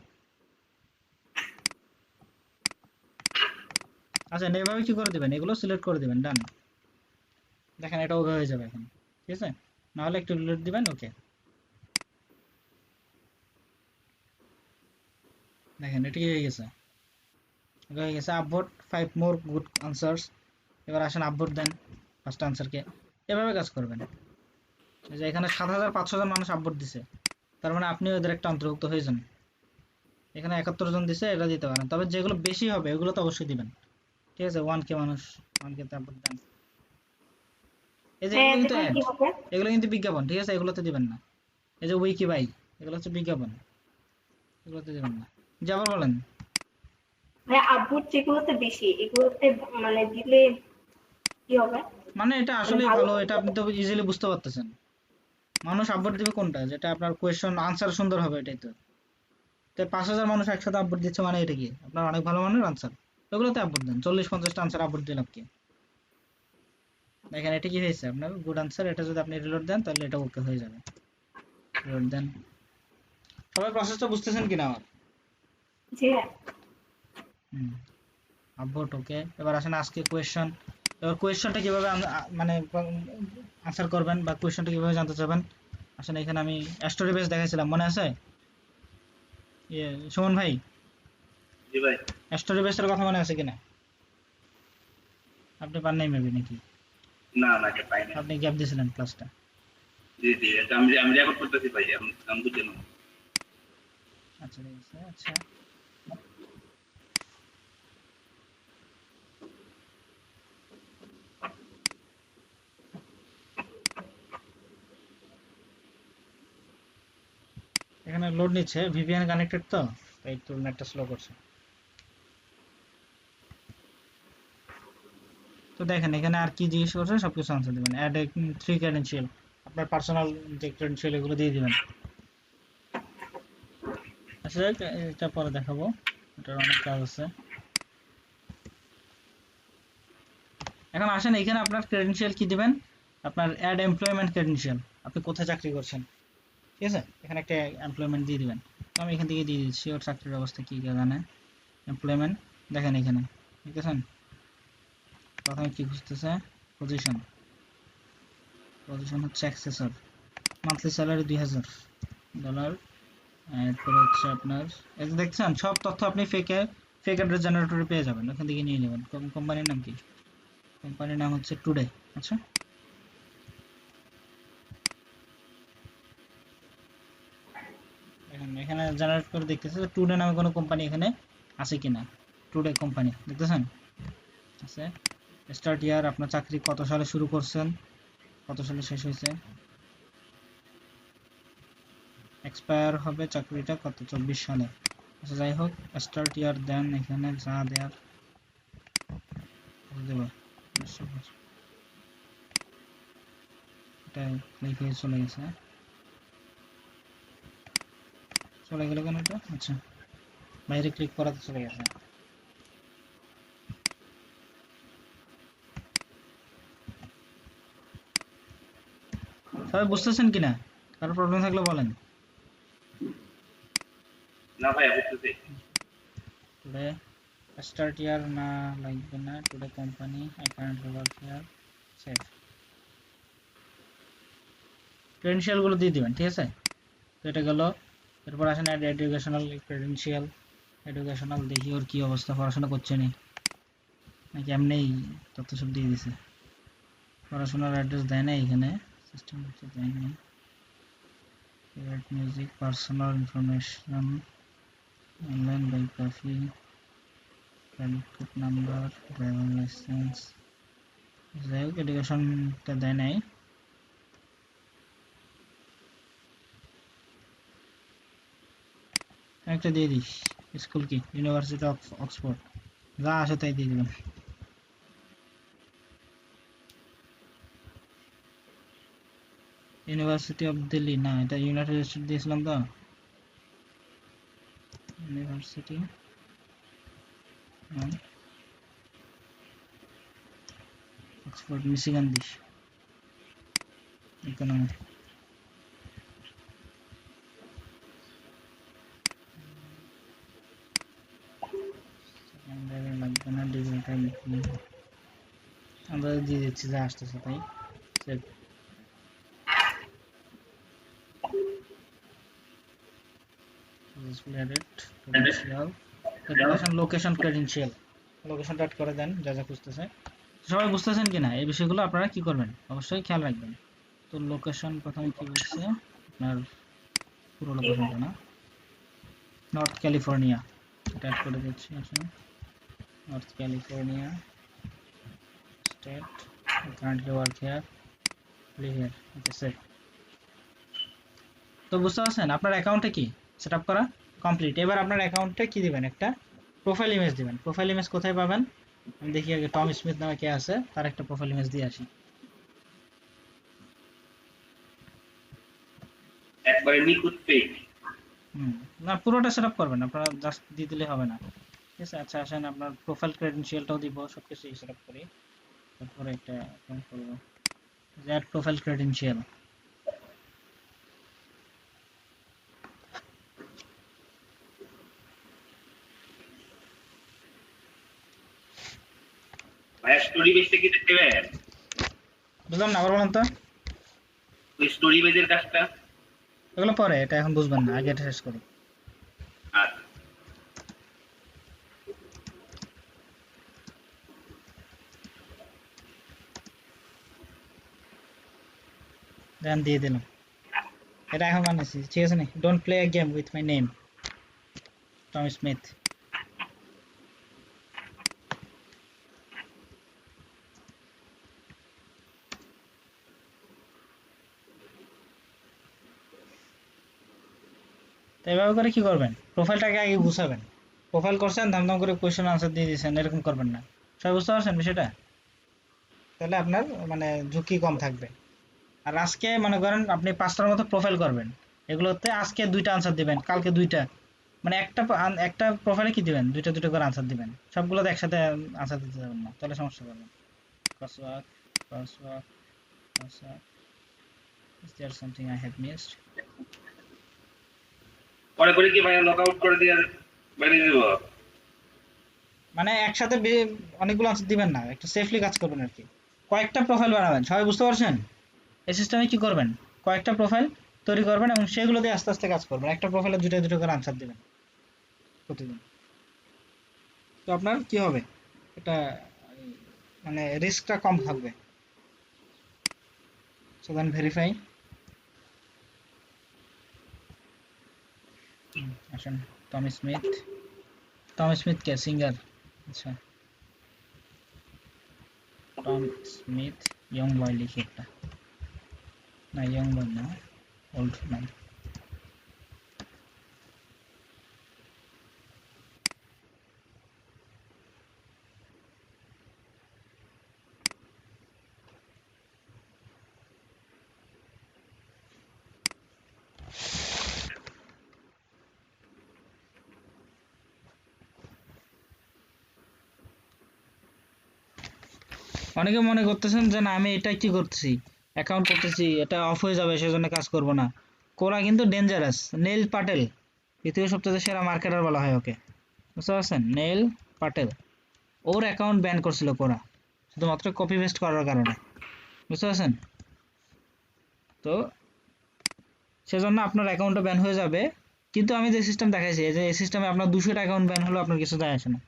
আচ্ছা এইভাবে কি করে দিবেন, এগুলো সিলেক্ট করে দিবেন, ডান। দেখেন এটা ওকে হয়ে যাবে এখন, ঠিক আছে। না হলে একটু রিলোড দিবেন, ওকে। দেখেন এটা কি হয়ে গেছে, হয়ে গেছে আপভোট 5 মোর গুড আনসার্স। এবার আসেন আপভোট দেন ফার্স্ট আনসারকে, এভাবে কাজ করবেন। এই যে এখানে 7500 জন মানুষ আপভোট দিছে, তার মানে আপনি ওদের একটা অন্তর্ভুক্ত হয়ে যান। এখানে 71 জন দিছে, এটা দিতে পারেন, তবে যেগুলো বেশি হবে ওগুলো তো অবশ্যই দিবেন, ঠিক আছে। 1K মানুষ, 1K তে আপভোট দেন। এই যে এগুলো কিন্তু দেখুন অ্যাড, কি হবে। এগুলো কিন্তু বিজ্ঞাপন, ঠিক আছে, এগুলোতে দিবেন না। এই যে উইকি বাই, এগুলো হচ্ছে বিজ্ঞাপন, এগুলোতে দিবেন না। যে আবার বলেন, আপভোট যেগুলোতে বেশি এগুলোতে মানে দিলে কি হবে? মানে এটা আসলে ভালো ভালো, এটা আপনি তো ইজিলি বুঝতে পারতেছেন। মানুষ আপভোট দিবে কোনটা, যেটা আপনার কোয়েশ্চন আনসার সুন্দর হবে, এটাই তো। তো 5000 মানুষ একসাথে আপভোট দিচ্ছে মানে এটা কি আপনার অনেক ভালো মানের আনসার, ওগুলোতে আপভোট দেন। 40-50টা আনসার আপভোট দিন আপনি, দেখেন এটা কি হয়েছে আপনার গুড আনসার। এটা যদি আপনি রিলোড দেন তাহলে এটা ওকে হয়ে যাবে, রিলোড দেন। সবাই প্রসেসটা বুঝতেছেন কিনা আমার, জি হ্যাঁ। আপভোট ওকে। এবার আসেন আজকে কোয়েশ্চন, এবার কোয়েশ্চনটা কিভাবে মানে আনসার করবেন বা কোয়েশ্চনটা কিভাবে জানতে চাবেন। আসেন এখানে আমি স্টোরি বেস দেখাইছিলাম, মনে আছে সুমন ভাই, জি ভাই। স্টোরি বেসের কথা মনে আছে কিনা, আপনি পান নাই মেবি নাকি, না না কে পাই না। আপনি গ্যাপ দিয়েছিলেন ক্লাসটা। জি জি এটা আমি রেকর্ড করতেছি ভাই, আমি বুঝি না। আচ্ছা ঠিক আছে, আচ্ছা এখানে লোড নিচ্ছে, ভিপিএন কানেক্টেড তো তাই একটু নেটটা স্লো করছে। তো দেখেন এখানে আর কি জিজ্ঞেস করছে সবকিছু আনসার দিবেন। অ্যাড 3 ক্রেডেনশিয়াল, আপনার পার্সোনাল যে ক্রেডেনশিয়াল এগুলো দিয়ে দিবেন। আচ্ছা এটা পরে দেখাবো, এটার অনেক কাজ আছে। এখন আসেন এখানে আপনার ক্রেডেনশিয়াল কি দিবেন, আপনার অ্যাড এমপ্লয়মেন্ট ক্রেডেনশিয়াল, আপনি কোথায় চাকরি করছেন, ঠিক আছে। এখানে একটা এমপ্লয়মেন্ট দিয়ে দিবেন, তো আমি এখান থেকে দিয়ে দিচ্ছি ওর চাকরির অবস্থা কি জানে। এমপ্লয়মেন্ট দেখেন এখানে, ঠিক আছে। প্রথমে কি খুঁজতেছে, পজিশন, পজিশন হচ্ছে অ্যাক্সেসর, মান্থলি স্যালারি $2000। এরপর হচ্ছে আপনার এই যে দেখছেন সব তথ্য আপনি ফেক অ্যাড্রেস জেনারেটরে পেয়ে যাবেন, ওখান থেকে নিয়ে নেবেন। কোম্পানির নাম কি, কোম্পানির নাম হচ্ছে টুডে। আচ্ছা এখানে জেনারেট করে দেখতেছে টুডে নামে কোনো কোম্পানি এখানে আছে কিনা। টুডে কোম্পানি দেখতেছেন আছে। স্টার্ট ইয়ার, আপনার চাকরি কত সালে শুরু করছেন, কত সালে শেষ হয়েছে, এক্সপায়ার হবে চাকরিটা কত 24 সালে। আচ্ছা যাই হোক, স্টার্ট ইয়ার দেন, এখানে যা দেয়ার দেব। এটা ক্লিক হয়ে চলে গেছে, চলে গেল কেন এটা? আচ্ছা বাইরে ক্লিক করাতে চলে গেছে। সবাই বুঝতেছেন কিনা? কারো প্রবলেম থাকলে বলেন। না ভাইয়া বুঝতেছি। টুডে স্টার্ট ইয়ার না লাগবে না, today company I currently work here, save. Credential গুলো দিয়ে দিবেন, ঠিক আছে? তো এটা গেল। এরপর আসেন অ্যাড এডুকেশনাল ক্রেডেনশিয়াল। এডুকেশনাল দেখি ওর কি অবস্থা, পড়াশোনা করছে নি নাকি এমনিই তথ্য সব দিয়ে দিছে। পড়াশোনার অ্যাড্রেস দেয় না এখানে, সিস্টেম দেয় না। Music, personal information, online biography, credit number, driving licence. যাই হোক এডুকেশনটা দেয় নাই। একটা দিয়ে দিস, স্কুল কি, ইউনিভার্সিটি অফ অক্সফোর্ড, যা আসে তাই দিয়ে দিবেন। ইউনিভার্সিটি অফ দিল্লি না, এটা ইউনাইটেড স্টেট দিয়েছিলাম তো। University Oxford Michigan this, economy. লাগবে না, ডিগ্রিটা আমরা দিয়ে দিচ্ছি যা আসতেছে তাই। সেভ। লোকেশন ক্রেডেনশিয়াল, লোকেশনটা অ্যাড করে দেন যা যা খুঁজতেছে। সবাই বুঝতেছেন কিনা এই বিষয়গুলো? আপনারা কি করবেন অবশ্যই খেয়াল রাখবেন। তো লোকেশন প্রথমে কি বলছে, আপনার পুরো লোকেশনটা না, নর্থ ক্যালিফোর্নিয়া, এটা অ্যাড করে দিচ্ছি। আসলে north California state, currently work here, live here, okay save. তো বুঝতে পারছেন আপনার অ্যাকাউন্টে কি সেটআপ করা কমপ্লিট। এবার আপনার অ্যাকাউন্টে কি দিবেন, একটা প্রোফাইল ইমেজ দিবেন। প্রোফাইল ইমেজ কোথায় পাবেন? আমি দেখি আগে টম স্মিথ নামে কে আছে, তার একটা প্রোফাইল ইমেজ দিয়ে আসি। একবারে নিখুঁত পেজ। না পুরোটা সেটআপ করবেন আপনারা, জাস্ট দিয়ে দিলে হবে না, ঠিক আছে? আচ্ছা আসেন আপনার প্রোফাইল ক্রেডেনশিয়ালটাও দিব, সবকিছু সেটআপ করি। তারপরে একটা অ্যাকাউন্ট করব, অ্যাড প্রোফাইল ক্রেডেনশিয়াল। ভাইয়া স্টোরি বেজটা কি দেখতে পাবেন? বুঝলাম না, আবার বলেন তো। ওই স্টোরি বেজের কাজটা। এগুলো পরে, এটা এখন বুঝবেন না, আগে এটা শেষ করি। আর দেন দিয়ে দিলাম, এটা এখন বানাচ্ছি, ঠিক আছে? না don't play a game with my name Tom Smith. তো এভাবে করে কি করবেন, প্রোফাইলটাকে আগে গুছাবেন। প্রোফাইল করছেন, ধামধাম করে কোয়েশ্চেন আনসার দিয়ে দিচ্ছেন, এরকম করবেন না। সবাই বুঝতে পারছেন বিষয়টা? তাহলে আপনার মানে ঝুঁকি কম থাকবে। আর আজকে মনে করেন আপনি 5টার মতো প্রোফাইল করবেন, এগুলোতে আজকে 2টা আনসার দিবেন, কালকে 2টা, মানে একটা প্রোফাইলে কি দিবেন, 2টা 2টা করে আনসার দিবেন। সবগুলোতে একসাথে আনসার দিতে যাবেন না, তাহলে সমস্যা করবেন। crosswalk crosswalk crosswalk, is there something I have missed? পরে করে কি ভাইয়া লক আউট করে দিয়ে বাইরে দিব? মানে একসাথে অনেকগুলো আনসার দিবেন না, একটু সেফলি কাজ করবেন আর কি। কয়েকটা প্রোফাইল বানাবেন, সবাই বুঝতে পারছেন? এই সিস্টেমে কি করবেন, কয়েকটা প্রোফাইল তৈরি করবেন এবং সেগুলো দিয়ে আস্তে আস্তে কাজ করবেন। একটা প্রোফাইলে 2টা 2টা করে আনসার দিবেন প্রতিদিন। তো আপনার কি হবে, এটা মানে রিস্কটা কম থাকবে। So then verify. আসেন টম স্মিথ কে সিঙ্গার? আচ্ছা, টম স্মিথ ইয়ং বয় লিখি একটা, না ইয়ং বয় না, ওল্ড ম্যান। অনেকে মনে করতেছেন যে না আমি এটা কি করতেছি, অ্যাকাউন্ট করতেছি, এটা অফ হয়ে যাবে সেজন্য কাজ করব না। কোরা কিন্তু ডেঞ্জারাস। নেইল পাটেল পৃথিবীর সবচেয়ে সেরা মার্কেটার বলা হয় ওকে, বুঝতে পারছেন? নেইল পাটেল, ওর অ্যাকাউন্ট ব্যান করছিল কোরা, শুধুমাত্র কপি পেস্ট করার কারণে, বুঝতে পারছেন? তো সেজন্য আপনার অ্যাকাউন্টও ব্যান হয়ে যাবে। কিন্তু আমি যে সিস্টেম দেখাইছি, এই যে এই সিস্টেমে আপনার 200টা অ্যাকাউন্ট ব্যান হলো আপনার কিছু যায় আসে না,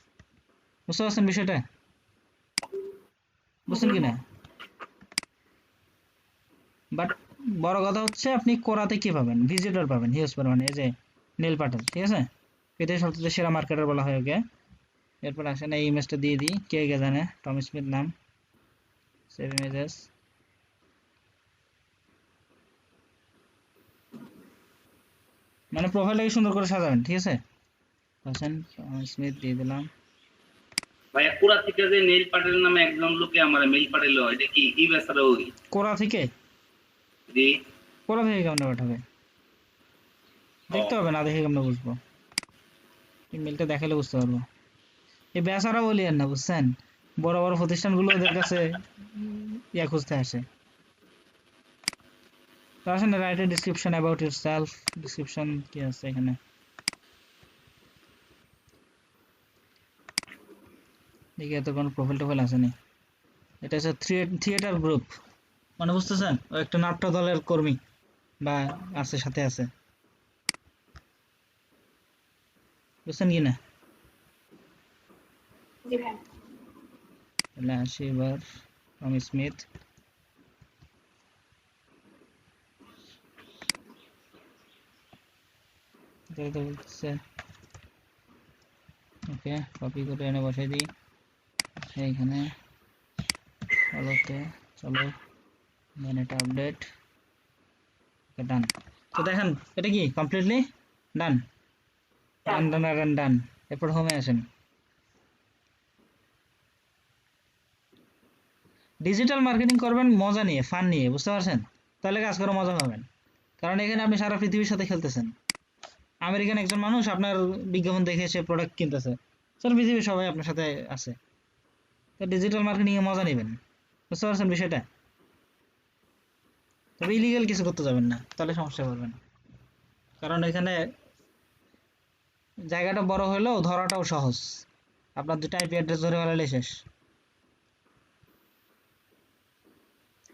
বুঝতে পারছেন বিষয়টা? বুঝছেন জি কি না? ভাইয়া। বাট বড় কথা হচ্ছে আপনি কোরাতে কি পাবেন, ভিজিটর পাবেন হিউজ পরিমাণে। এই যে নীল পাটেল, ঠিক আছে, পৃথিবীর সবচেয়ে সেরা মার্কেটার বলা হয় ওকে। এরপর আসেন এই ইমেজটা দিয়ে দিই, কে কে জানে, টম স্মিথ নাম, সেভ ইমেজেস। মানে প্রোফাইলটাকে সুন্দর করে সাজাবেন, ঠিক আছে? আসেন টম স্মিথ দিয়ে দিলাম। ভাইয়া পুরা থেকে যে নীল পাটেল নামে একজন লোকে আমার মেইল পাঠাইলো, এটা কি কি বেচারা ওই? কোরা থেকে? জি। কোরা থেকে কেমনে পাঠাবে? ও দেখতে হবে, না দেখে কেমনে বুঝবো? ইমেলটা দেখালে বুঝতে পারবো। এই বেচারা বলি আর না, বুঝছেন? বড় বড় প্রতিষ্ঠানগুলো ওদের কাছে ইয়া খুঁজতে আসে। তো আসেন write a description about yourself, description কি আছে এখানে? দেখি এত কোনো প্রোফাইল টোফাইল আসেনি। এটা হচ্ছে থিয়েটার গ্রুপ, মানে বুঝতেছেন, ও একটা নাট্য দলের কর্মী বা আছে, সাথে আছে, বুঝছেন কি না? জি ভাইয়া। তাহলে আসি এবার টম স্মিথ। এটাই তো বলতেছে। ওকে, কপি করে এনে বসাই দিই এইখানে, ফলোতে, চলো দেন এটা আপডেট, ডান। তো দেখেন এটা কি কমপ্লিটলি ডান, ডান ডান ডান ডান। এরপর হোমে আসেন। ডিজিটাল মার্কেটিং করবেন মজা নিয়ে, ফান নিয়ে, বুঝতে পারছেন? তাহলে কাজ করে মজা পাবেন। কারণ এখানে আপনি সারা পৃথিবীর সাথে খেলতেছেন। আমেরিকান একজন মানুষ আপনার বিজ্ঞাপন দেখে সে প্রোডাক্ট কিনতেছে, সারা পৃথিবীর সবাই আপনার সাথে আছে। তো ডিজিটাল মার্কেটিং এ মজা নেবেন, বুঝতে পারছেন বিষয়টা? তবে ইলিগাল কিছু করতে যাবেন না, তাহলে সমস্যা পড়বেন। কারণ এখানে জায়গাটা বড় হলেও ধরাটাও সহজ, আপনার 2টা আইপি অ্যাড্রেস ধরে ফেলালে শেষ।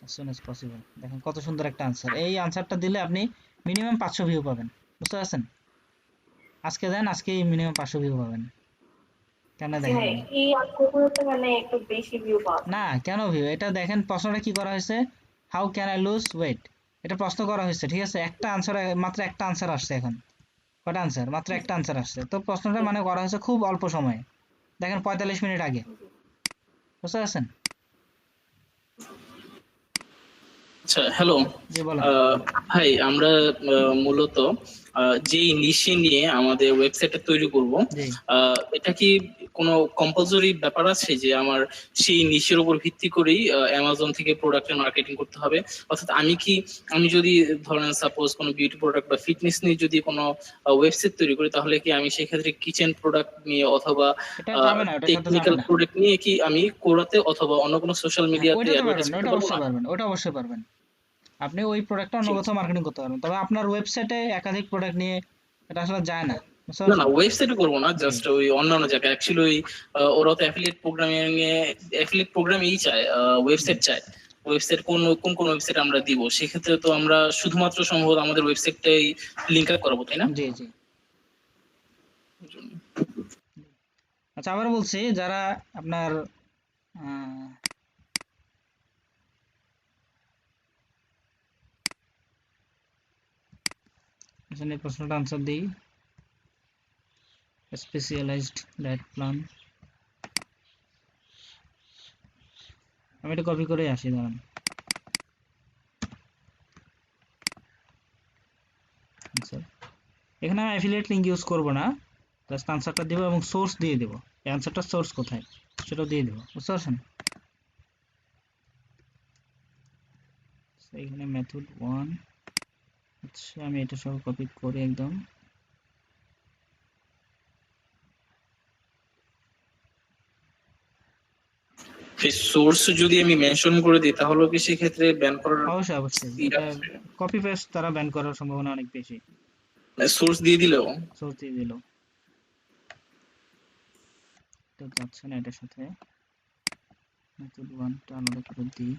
as soon as possible, দেখেন কত সুন্দর একটা আনসার। এই আনসারটা দিলে আপনি মিনিমাম 500 ভিউ পাবেন, বুঝতে পারছেন? আজকে দেন, আজকেই মিনিমাম 500 ভিউ পাবেন। কেন জি দেখেন ভাই, না? এই অঙ্কগুলোতে মানে একটু বেশি ভিউ পাওয়া যায়। না কেন ভিউ? এটা দেখেন প্রশ্নটা কি করা হয়েছে, how can I lose weight, এটা প্রশ্ন করা হয়েছে, ঠিক আছে? একটা আনসার, মাত্র একটা আনসার আসছে এখন। কটা আনসার? মাত্র একটা আনসার আসছে। তো প্রশ্নটা মানে করা হয়েছে খুব অল্প সময়ে, দেখেন 45 মিনিট আগে, বুঝতে পারছেন? আচ্ছা, হ্যালো। জি বলেন। ভাই, আমরা মূলত যেই নিশে নিয়ে আমাদের ওয়েবসাইটটা তৈরি করব, জি, এটা কি কোনো কম্পালসরি ব্যাপার আছে যে আমার সেই নিশের উপর ভিত্তি করেই অ্যামাজন থেকে প্রোডাক্টের মার্কেটিং করতে হবে? অর্থাৎ আমি যদি ধরেন সাপোজ কোনো বিউটি প্রোডাক্ট বা ফিটনেস নিয়ে যদি কোনো ওয়েবসাইট তৈরি করি, তাহলে কি আমি সেক্ষেত্রে কিচেন প্রোডাক্ট নিয়ে অথবা এটা যাবে না, ওটার সাথে যাবে টেকনিক্যাল না। প্রোডাক্ট নিয়ে কি আমি কোরাতে অথবা অন্য কোনো সোশ্যাল হ্যাঁ মিডিয়াতে ওইটাতে অ্যাডভার্টাইজ পারবেন, ওইটা করতে পারবো অবশ্যই না? পারবেন, ওইটা অবশ্যই পারবেন। আপনি ওই প্রোডাক্টটা অন্য ঠিক আছে। কোথাও মার্কেটিং করতে পারবেন, তবে আপনার ওয়েবসাইটে একাধিক প্রোডাক্ট নিয়ে এটা আসলে যায় না, বুঝতে না না, পারছেন? ওয়েবসাইটে করবো না, জি, জাস্ট ওই অন্যান্য জায়গায় অ্যাকচুয়ালি ওই ওরা তো অ্যাফিলিয়েট প্রোগ্রামিং চায়, জি, ওয়েবসাইট চায়। ওয়েবসাইট কোন ওয়েবসাইট আমরা দিব, সেক্ষেত্রে তো আমরা শুধুমাত্র সম্ভবত আমাদের ওয়েবসাইটটাই লিংক আপ করাবো, তাই না? জি, জি। আচ্ছা আবার বলছি, যারা আপনার আহ, আসলে এই প্রশ্নটা আনসার দিই। Specialised diet plan. আমি এটা কপি করে আসি, দাঁড়ান। আচ্ছা, এখানে আমি অ্যাফিলিয়েট লিঙ্ক ইউজ করব না, জাস্ট আনসারটা দেবো এবং সোর্স দিয়ে দেবো। এই আনসারটার সোর্স কোথায় সেটাও দিয়ে দেবো, বুঝতে পারছেন? এখানে মেথড 1। আচ্ছা, আমি এটা সব কপি করে একদম এই সোর্স যদি আমি মেনশন করে দিই তাহলে কি সেক্ষেত্রে ব্যান করার অবশ্যই অবশ্যই এটা কপি পেস্ট তারা ব্যান করার সম্ভাবনা অনেক বেশি। সোর্স দিয়ে দিলেও? সোর্স দিয়ে দিল, এটা যাচ্ছে না এটার সাথে। মেথড 1টা আলাদা করে দিই।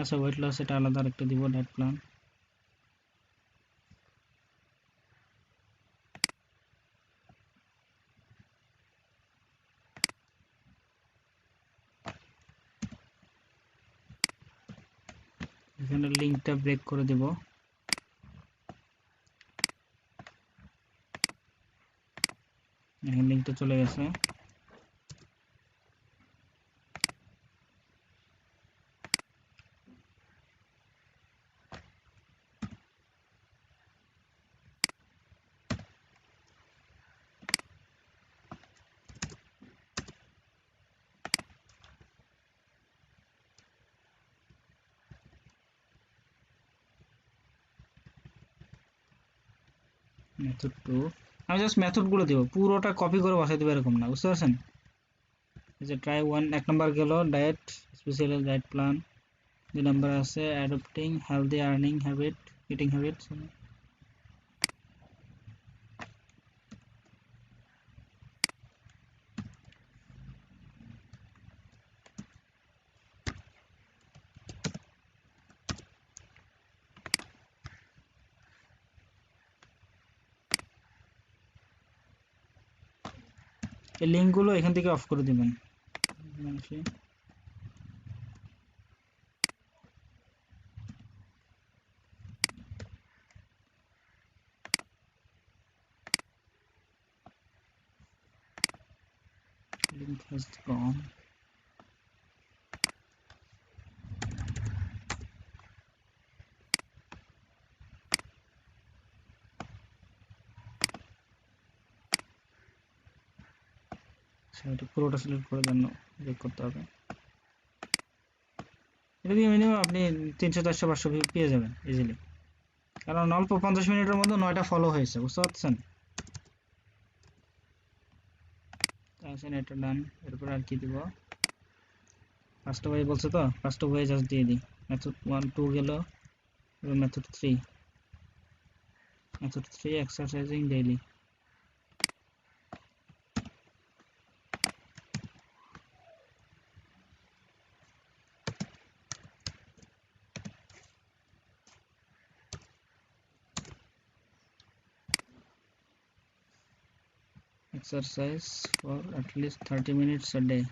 আচ্ছা, ওয়েট লস এটা আলাদা আরেকটা দিব, ডায়েট প্ল্যান। এখানে লিঙ্কটা ব্রেক করে দেব। এখানে লিঙ্কটা চলে গেছে। মেথড 2 আমি জাস্ট মেথড গুলো দেব, পুরোটা কপি করে বসাই দেব এরকম না, বুঝতে পারছেন? এই যে ট্রাই 1 এক নাম্বার গেল diet special diet plan. 2 number আছে adopting healthy earning habit eating habits. এই লিঙ্কগুলো এখান থেকে অফ করে দিবেন। Link has gone. সেটা পুরোটা সিলেক্ট করে দেন, চেক করতে হবে। এটা দিয়ে মিনিমাম আপনি 300 400 500 ভিউ পেয়ে যাবেন ইজিলি, কারণ অল্প 50 মিনিটের মধ্যে 9টা ফলো হয়েছে, বুঝতে পারছেন? তাহলে এটা ডান। এরপর আর কি দিব? ফার্স্ট ওয়ে বলছে তো, ফার্স্ট ওয়ে জাস্ট দিয়ে দিই। মেথড 1 2 গেল, এবার method 3। Method 3 exercising daily. Exercise for at least 30 minutes a day.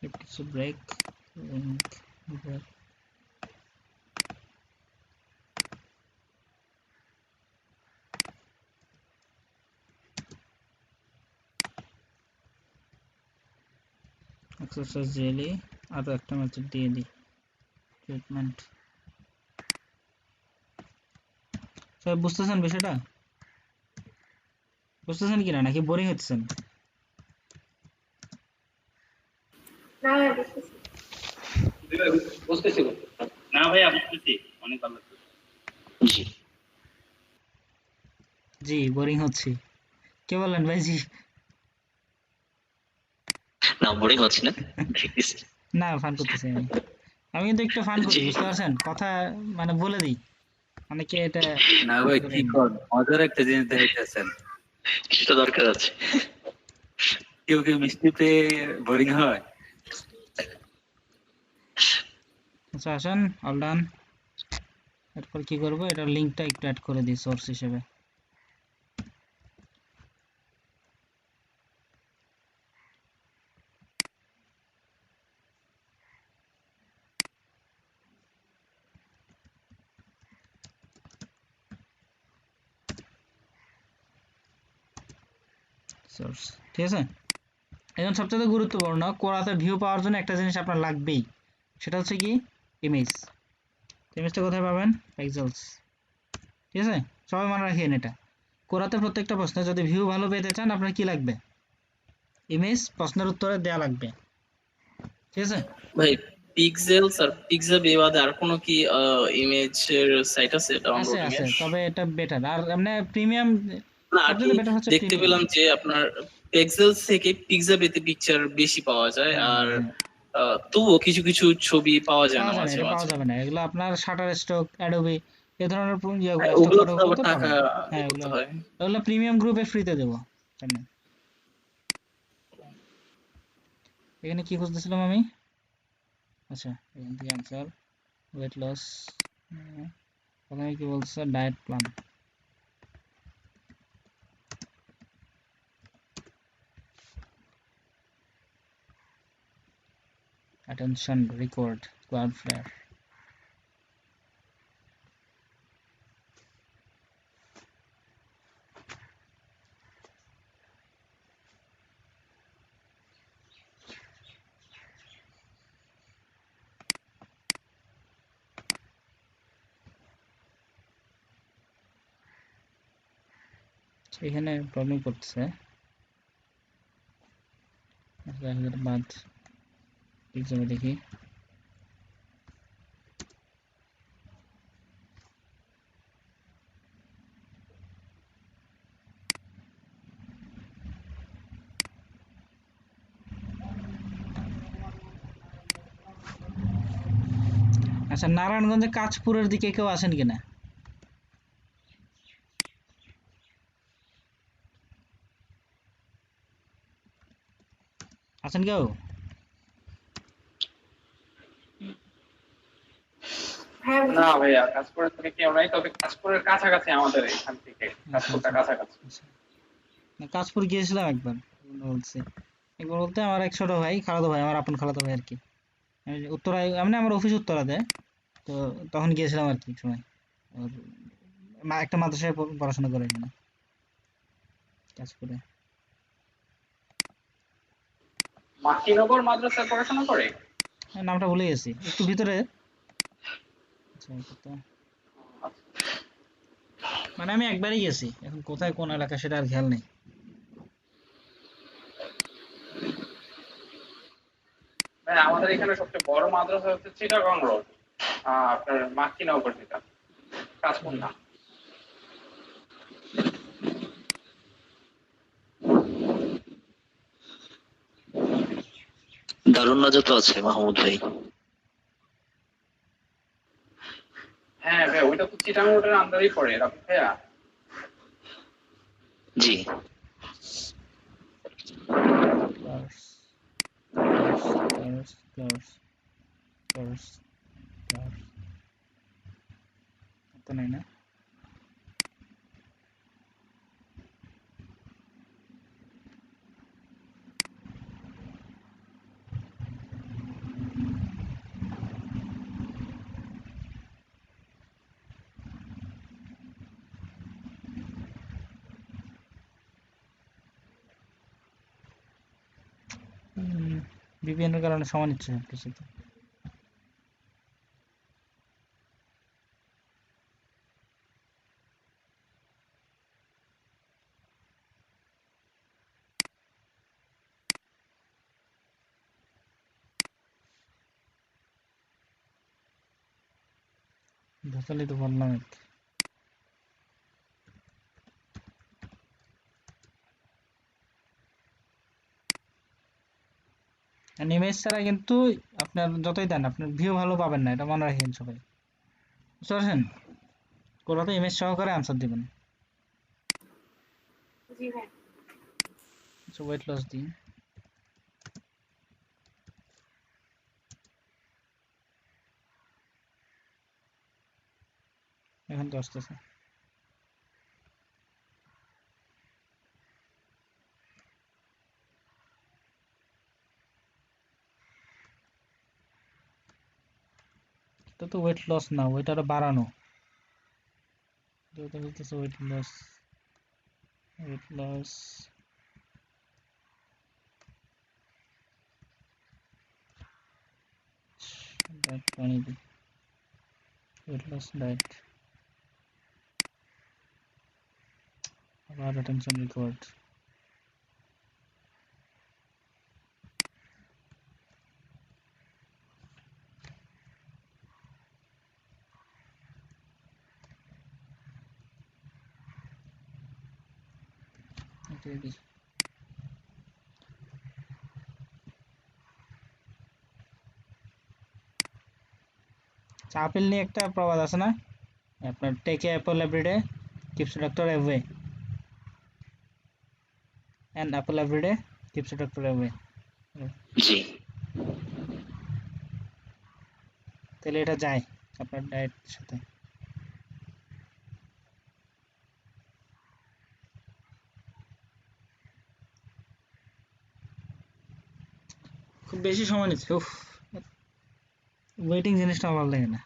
If it's a break, break. Exercise daily আরো একটা মেথড দিয়ে দিই, ট্রিটমেন্ট। সবাই বুঝতেছেন বিষয়টা? বুঝতেছেন কিনা, নাকি বোরিং হচ্ছেন? না বুঝতেছি। বুঝতেছি। না ভাইয়া বুঝতেছি, অনেক ভালো লাগছে। জি। জি বোরিং হচ্ছে। কে বললেন ভাই? জি না, বোরিং হচ্ছে না। না, ফান করতেছি আমি। আমি কিন্তু একটু ফান করি, জি, বুঝতে পারছেন কথা, মানে বলে দিই, অনেকে এটা না ভাই করে কি নি। কর মজার একটা জিনিস দেখাইতেছেন। কিছুটা দরকার আছে। কেউ কেউ মিষ্টি পেয়ে বোরিং হয়। আচ্ছা আসেন, অল ডান। এরপর কি করব, এটার লিংকটা একটু অ্যাড করে দিই সোর্স হিসেবে। সোর্স, ঠিক আছে। এখন সবচেয়ে গুরুত্বপূর্ণ, কোরাতে ভিউ পাওয়ার জন্য একটা জিনিস আপনার লাগবেই, সেটা হচ্ছে কি, ইমেজ। ইমেজটা কোথায় পাবেন? পিক্সেলস, ঠিক আছে। সবাই মনে রাখেন এটা, কোরাতে প্রত্যেকটা প্রশ্নে যদি ভিউ ভালো পেতে চান আপনার কি লাগবে? ইমেজ প্রশ্নের উত্তরে দেয়া লাগবে, ঠিক আছে। ভাই পিক্সেলস আর পিক্সেল এ বাদে আর কোনো কি ইমেজের সাইট আছে আছে ডাউনলোডিং আছে, এর? তবে এটা বেটার, আর এমনি প্রিমিয়াম না আর কি সবচেয়ে বেটার হচ্ছে দেখতে প্রিমিয়াম। পেলাম যে আপনার পিক্সেলস থেকে পিক্সাবেতে পিকচার বেশি পাওয়া যায়, হ্যাঁ আর হ্যাঁ হ্যাঁ, তবুও কিছু কিছু ছবি পাওয়া যায় পাওয়া না যায় না, মাঝে এটা পাওয়া মাঝে। যাবে না, এগুলো আপনার শাটার স্টক, অ্যাডোবি এই ধরনের ইয়েগুলো স্টক ওগুলো তো আবার ফটোগুলোতে টাকা পাবেন। হ্যাঁ দিয়ে করতে এগুলো, হয়। ওগুলো প্রিমিয়াম গ্রুপে ফ্রিতে দেবো সামনে। এখানে কি খুঁজতেছিলাম আমি? আচ্ছা, এখান থেকে আনসার, ওয়েট লস, প্রথমে কি বলছে, diet plan. Attention record, Cloudflare. এখানে প্রবলেম করতেছে, আচ্ছা এগুলো বাদ, এক্সামে দেখি। আচ্ছা, নারায়ণগঞ্জে কাঁচপুরের দিকে কেউ আসেন কিনা? আছেন কেউ? হ্যাঁ না বুঝেছি। ভাইয়া, কাজপুরের থেকে কেউ নাই, তবে কাজপুরের কাছাকাছি আমাদের এখান থেকে, আচ্ছা কাজপুরটা আচ্ছা কাছাকাছি। আচ্ছা। না, কাঁচপুর গিয়েছিলাম একবার, বলছি একবার বলতে, আমার এক ছোট ভাই, খালাতো ভাই, আমার আপন খালাতো ভাই আর কি। আমি উত্তরায়, মানে আমার অফিস উত্তরাতে, তো তখন গিয়েছিলাম আর কি এক সময়। ওর একটা মাদ্রাসায় পড়াশোনা করে এখানে, কাঁচপুরে। মাকিনগর মাদ্রাসায় পড়াশোনা করে। নামটা ভুলে গেছি, একটু ভিতরে। আচ্ছা, কত, মানে আমি একবারই গেছি, এখন কোথায় কোন এলাকা সেটা আর খেয়াল নেই। ভাই আমাদের এখানে সবচেয়ে বড় মাদ্রাসা হচ্ছে চিটাগং রোড, আপনার মাকিনগর যেটা, কাশপুর না। দারুণ নাজা তো আছে মাহমুদ ভাই। হ্যাঁ ভাই, ওইটা তো চিটাগং রোডের আন্ডারেই পড়ে, রাফি ভাইয়া। জি, class class class class class class, তো নাই না। VPN এর কারণে সময় নিচ্ছে সবকিছুতে। ধসালি তো বললাম এক। ইমেজ ছাড়া কিন্তু আপনার যতই দেন আপনার ভিউ ভালো পাবেন না, এটা মনে রাখেন সবাই, বুঝতে পারছেন? কোলাতে ইমেজ সহকারে আনসার দিবেন। জি ভাই। আচ্ছা ওয়েট লস দিই। এখন তো আসতেছে। এটা তো ওয়েট লস না, ওয়েট আরো বাড়ানো। এটা বলতেছে weight loss, weight loss diet পানি দিই, ওয়েট লস ডায়েট, আবার অ্যাটেনশন রিকোয়ার্ড। এটা দিই। আপেল নিয়ে একটা প্রবাদ আছে না, আপনার take a apple everyday keeps doctor away, an apple everyday keeps doctor away. জি। তাহলে এটা যায় আপনার ডায়েটের সাথে। খুব বেশি সময় নিচ্ছে, উফ, ওয়েটিং জিনিসটা আমার ভালো লাগে না।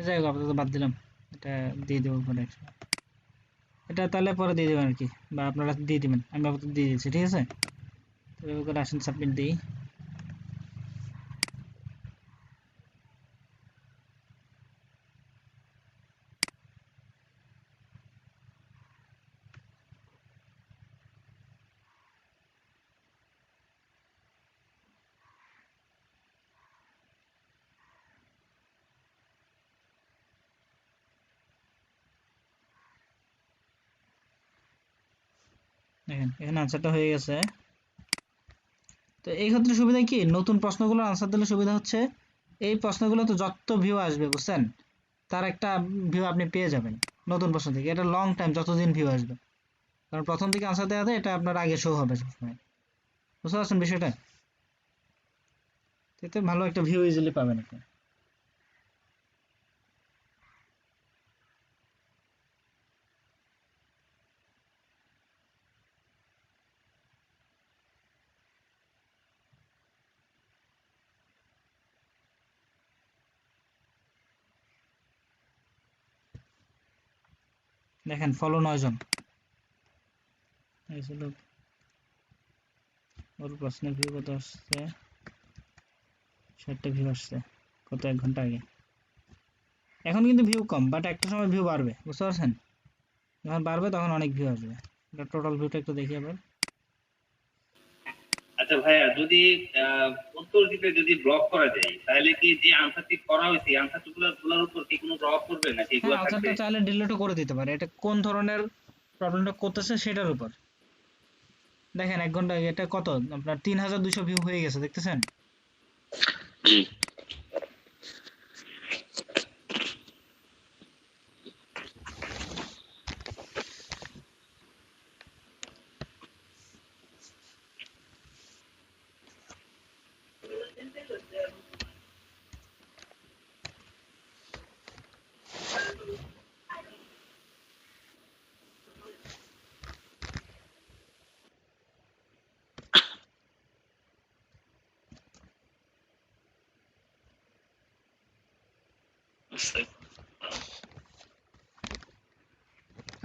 যাই হোক আপাতত বাদ দিলাম, এটা দিয়ে দেবো পরে একসময়। এটা তাহলে পরে দিয়ে দেবেন আর কি, বা আপনারা দিয়ে দিবেন, আমি আপাতত দিয়ে দিচ্ছি, ঠিক আছে? তো এভাবে করে আসেন সাবমিট দিই। দেখেন এখানে আনসারটা হয়ে গেছে। তো এই ক্ষেত্রে সুবিধা কি, নতুন প্রশ্নগুলো আনসার দিলে সুবিধা হচ্ছে এই প্রশ্নগুলো তো যত ভিউ আসবে বুঝছেন, তার একটা ভিউ আপনি পেয়ে যাবেন নতুন প্রশ্ন থেকে। এটা লং টাইম যতদিন ভিউ আসবে, কারণ প্রথম দিকে আনসার দেওয়া যায় এটা আপনার আগে শো হবে সবসময়, বুঝতে পারছেন বিষয়টা? এতে ভালো একটা ভিউ ইজিলি পাবেন আপনি। দেখেন ফলো 9 জন, এই ছিল ওর প্রশ্নের ভিউ কত আসছে, 60টা ভিউ আসছে কত 1 ঘন্টা আগে। এখন কিন্তু ভিউ কম, বাট একটা সময় ভিউ বাড়বে, বুঝতে পারছেন? যখন বাড়বে তখন অনেক ভিউ আসবে। এটা টোটাল ভিউটা একটু দেখি আবার। আচ্ছা ভাইয়া, যদি উত্তর দিতে যদি ব্লক করা যায়, তাহলে কি যে আনসারটি করা হয়েছে আনসারগুলোর উপর কি কোনো প্রভাব পড়বে নাকি এগুলো হ্যাঁ থাকবে? আনসারটা চাইলে ডিলিটও করে দিতে পারে, এটা কোন ধরনের প্রবলেমটা করতেছে সেটার উপর। দেখেন 1 ঘন্টা আগে এটা কত আপনার 3200 ভিউ হয়ে গেছে, দেখতেছেন? জি।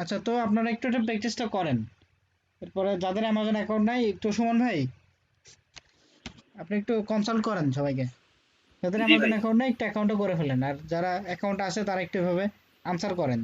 আচ্ছা তো আপনারা একটু এটা প্র্যাকটিসটা করেন, এরপরে যাদের অ্যামাজন অ্যাকাউন্ট নাই একটু সুমন ভাই আপনি একটু কনসাল্ট করেন সবাইকে, যাদের জি অ্যামাজন ভাই। অ্যাকাউন্ট নাই একটু অ্যাকাউন্টে করে ফেলেন, আর যারা অ্যাকাউন্ট আছে তারা একটু এভাবে আনসার করেন।